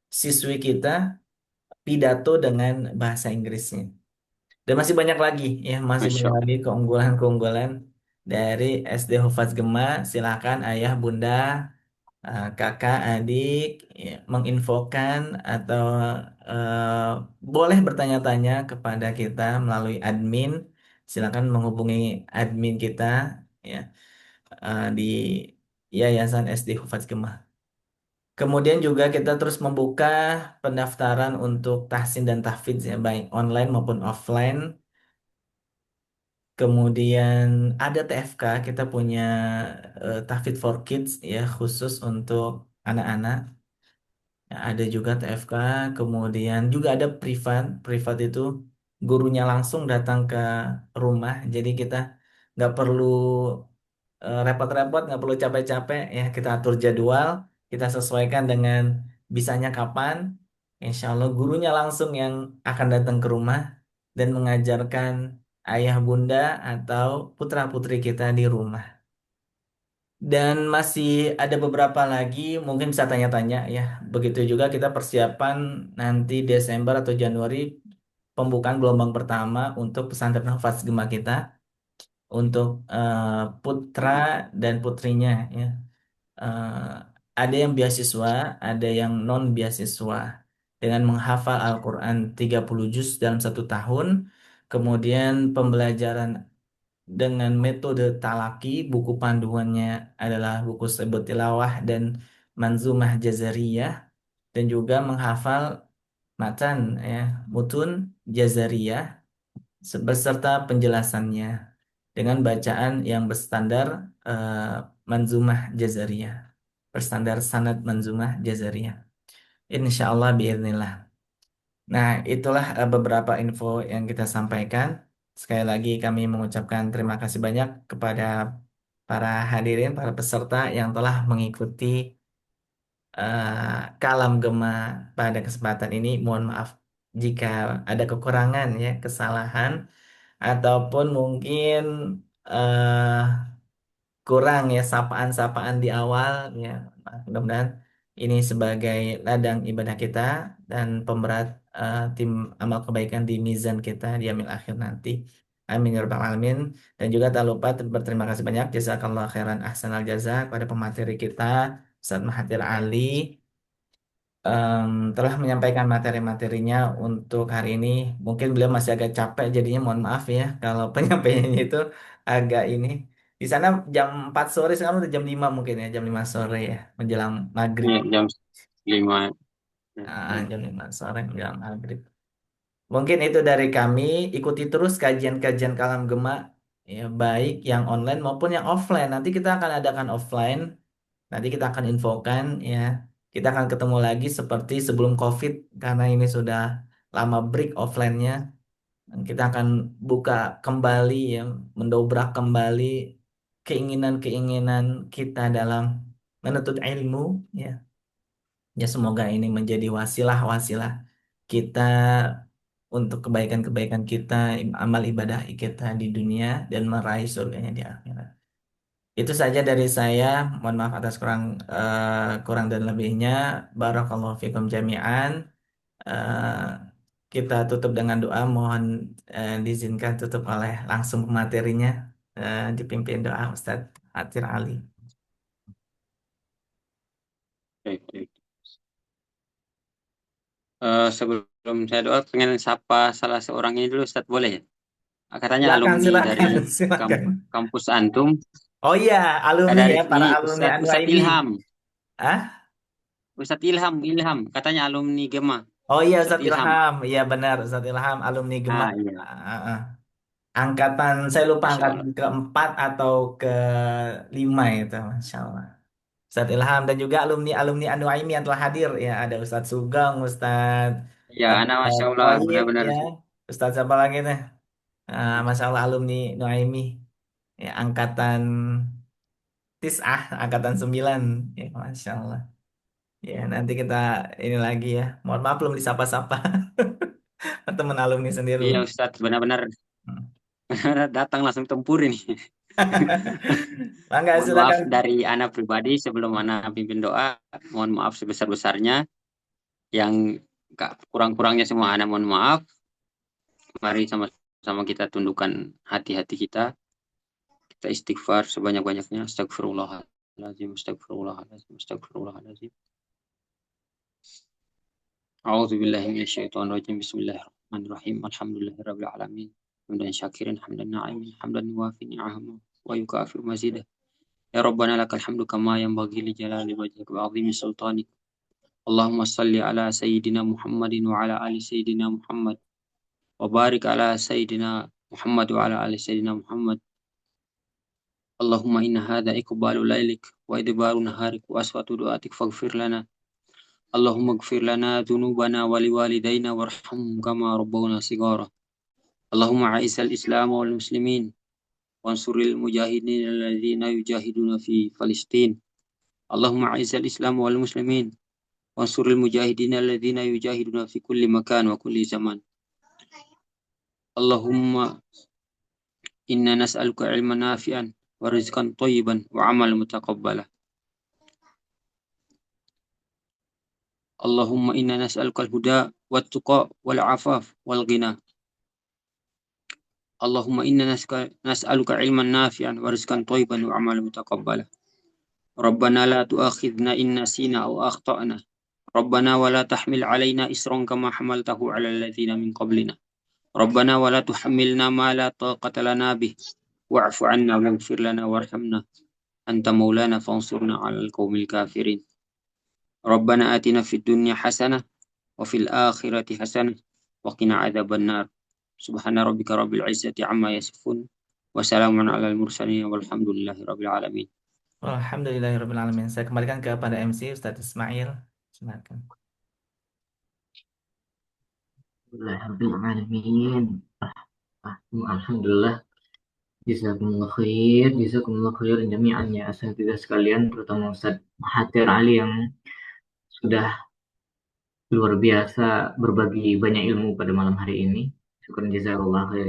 siswi kita pidato dengan bahasa Inggrisnya. Dan masih banyak lagi ya, masih Masya banyak Allah. lagi keunggulan-keunggulan dari SD Hufaz Gema. Silakan ayah, bunda, kakak, adik ya, menginfokan atau eh, boleh bertanya-tanya kepada kita melalui admin. Silakan menghubungi admin kita ya, di Yayasan SD Hufaz Gemah. Kemudian juga kita terus membuka pendaftaran untuk tahsin dan tahfidz ya, baik online maupun offline. Kemudian ada TFK, kita punya Tahfidz for Kids ya, khusus untuk anak-anak. Ya, ada juga TFK, kemudian juga ada privat. Privat itu gurunya langsung datang ke rumah, jadi kita nggak perlu repot-repot, nggak perlu capek-capek ya. Kita atur jadwal, kita sesuaikan dengan Bisanya kapan? Insya Allah gurunya langsung yang akan datang ke rumah dan mengajarkan ayah bunda atau putra-putri kita di rumah. Dan masih ada beberapa lagi, mungkin bisa tanya-tanya ya. Begitu juga kita persiapan nanti Desember atau Januari pembukaan gelombang pertama untuk pesantren Hafaz Gema kita untuk putra dan putrinya ya. Eh, ada yang beasiswa, ada yang non beasiswa dengan menghafal Al-Quran 30 juz dalam 1 tahun. Kemudian pembelajaran dengan metode talaki, buku panduannya adalah buku Sebut Tilawah dan Manzumah Jazariyah, dan juga menghafal matan ya, mutun Jazariyah beserta penjelasannya dengan bacaan yang berstandar Manzumah Jazariyah, berstandar sanad Manzumah Jazariyah. Insya Allah biiznillah. Nah, itulah beberapa info yang kita sampaikan. Sekali lagi kami mengucapkan terima kasih banyak kepada para hadirin, para peserta yang telah mengikuti kalam gema pada kesempatan ini. Mohon maaf jika ada kekurangan ya, kesalahan ataupun mungkin eh, kurang ya sapaan-sapaan di awal ya. Mudah-mudahan ini sebagai ladang ibadah kita dan pemberat tim amal kebaikan di mizan kita di yaumil akhir nanti. Amin ya rabbal alamin. Dan juga tak lupa berterima kasih banyak jazakallah khairan ahsanal jaza kepada pemateri kita Ustaz Mahathir Ali, telah menyampaikan materi-materinya untuk hari ini. Mungkin beliau masih agak capek, jadinya mohon maaf ya kalau penyampaiannya itu agak ini. Di sana jam 4 sore, sekarang udah jam 5 mungkin ya, jam 5 sore ya, menjelang maghrib. Ya, jam 5. Jam 5 sore menjelang maghrib. Mungkin itu dari kami. Ikuti terus kajian-kajian Kalam Gema, ya, baik yang online maupun yang offline. Nanti kita akan adakan offline. Nanti kita akan infokan ya. Kita akan ketemu lagi seperti sebelum COVID karena ini sudah lama break offline-nya. Dan kita akan buka kembali ya, mendobrak kembali keinginan-keinginan kita dalam menuntut ilmu ya. Ya semoga ini menjadi wasilah-wasilah kita untuk kebaikan-kebaikan kita, amal ibadah kita di dunia dan meraih surganya di akhirat. Itu saja dari saya. Mohon maaf atas kurang dan lebihnya. Barakallahu fikum jami'an. Eh, kita tutup dengan doa. Mohon diizinkan tutup oleh langsung materinya, dipimpin doa Ustadz Atir Ali. Baik, baik. Sebelum saya doa, pengen sapa salah seorang ini dulu, Ustadz, boleh ya? Katanya alumni dari Silakan. kampus Antum. Oh iya, alumni Dari ya, para ini alumni Ustadz ini. Ilham. Ah? Ustadz Ilham. Katanya alumni Gema. Oh iya, Ustadz Ilham. Iya benar, Ustadz Ilham, alumni Gema. Iya. Angkatan, saya lupa Masya angkatan Allah. ke-4 atau ke-5 itu, Masya Allah. Ustadz Ilham dan juga alumni Anuaimi yang telah hadir ya, ada Ustadz Sugeng, Ustadz Ya, anak Masya Allah, Toyib benar-benar. ya, Ustadz siapa lagi nih? Masya Allah alumni Nuaimi ya, angkatan angkatan 9 ya, Masya Allah. Ya nanti kita ini lagi ya, mohon maaf belum disapa-sapa teman alumni sendiri Iya belum. Ustadz, benar-benar datang langsung tempur ini. Mangga, Mohon maaf silakan. dari anak pribadi sebelum anak pimpin doa. Mohon maaf sebesar-besarnya. Yang kurang-kurangnya semua anak mohon maaf. Mari sama-sama kita tundukkan hati-hati kita. Kita istighfar sebanyak-banyaknya. Astagfirullahaladzim, astagfirullahaladzim, astagfirullahaladzim. A'udzubillahi minasyaitonirrajim. Bismillahirrahmanirrahim. Alhamdulillahirabbil alamin. Hamdan syakirin, hamdan na'imin, hamdan yuwafi ni'amahu wa yukafiru mazidah. Ya Rabbana lakal hamdu kama yanbaghi li jalali wajhika wa 'azimi sultanik. Allahumma salli ala sayyidina Muhammadin wa ala ali sayyidina Muhammad wa barik ala sayyidina Muhammad wa ala ali sayyidina Muhammad. Allahumma inna hadha iqbalu lailik wa idbaru naharik wa aswatu du'atik faghfir lana. Allahumma ighfir lana dhunubana wa liwalidayna warhamhum kama rabbawna shighara. Allahumma a'izzal Islam wal muslimin wansuril mujahidin alladzina yujahiduna fi Palestin. Allahumma a'izzal Islam wal muslimin وانصر المجاهدين الذين يجاهدون في كل مكان وكل زمان. اللهم إنا نسألك علما نافعا ورزقا طيبا وعملا متقبلا. اللهم إنا نسألك الهدى والتقى والعفاف والغنى. اللهم إنا نسألك علما نافعا ورزقا طيبا وعملا متقبلا. ربنا لا تؤاخذنا إن نسينا أو أخطأنا. ربنا ولا تحمل علينا إصرا كما حملته على الذين من قبلنا. ربنا ولا تحملنا ما لا طاقة لنا به. واعف عنا واغفر لنا وارحمنا. أنت مولانا فانصرنا على القوم الكافرين. ربنا آتنا في الدنيا حسنة وفي الآخرة حسنة وقنا عذاب النار. سبحان ربك رب العزة عما يصفون وسلام على المرسلين والحمد لله رب العالمين. Alhamdulillahirrahmanirrahim. Saya kembalikan kepada MC Ustadz Ismail. Silakan. Alhamdulillahirrahmanirrahim. Alhamdulillah. Jazakumullah khair jami'an ya asatidzah sekalian, terutama Ustadz Mahathir Ali yang sudah luar biasa berbagi banyak ilmu pada malam hari ini. Syukur jazakallah khair.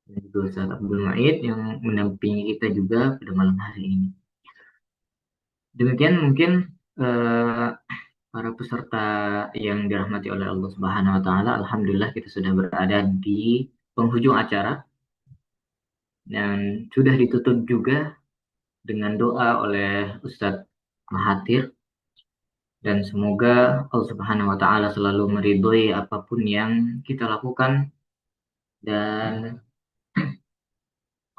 Dan juga Ustadz Abdul Maid yang mendampingi kita juga pada malam hari ini. Demikian mungkin para peserta yang dirahmati oleh Allah Subhanahu wa taala, alhamdulillah kita sudah berada di penghujung acara dan sudah ditutup juga dengan doa oleh Ustadz Mahathir, dan semoga Allah Subhanahu wa taala selalu meridhoi apapun yang kita lakukan dan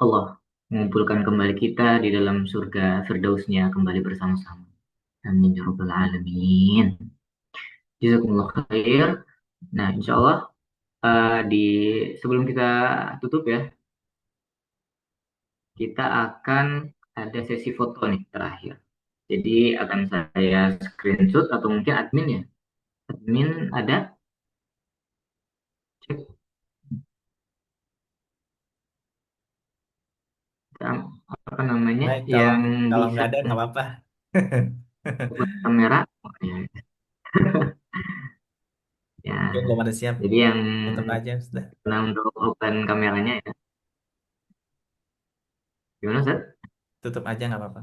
Allah mengumpulkan kembali kita di dalam surga Firdausnya kembali bersama-sama. Amin ya rabbal alamin. Jazakumullah khair. Nah, insyaallah sebelum kita tutup ya, kita akan ada sesi foto nih terakhir. Jadi akan saya screenshot atau mungkin admin ya. Admin ada? Cek. Apa namanya? Baik, Yang kalau bisa nggak ada nggak apa-apa. buka kamera. Oh, ya. Ya. Mungkin belum ada siap. Jadi yang Tutup aja sudah. untuk open kameranya ya. Gimana, Ustaz? Tutup aja nggak apa-apa.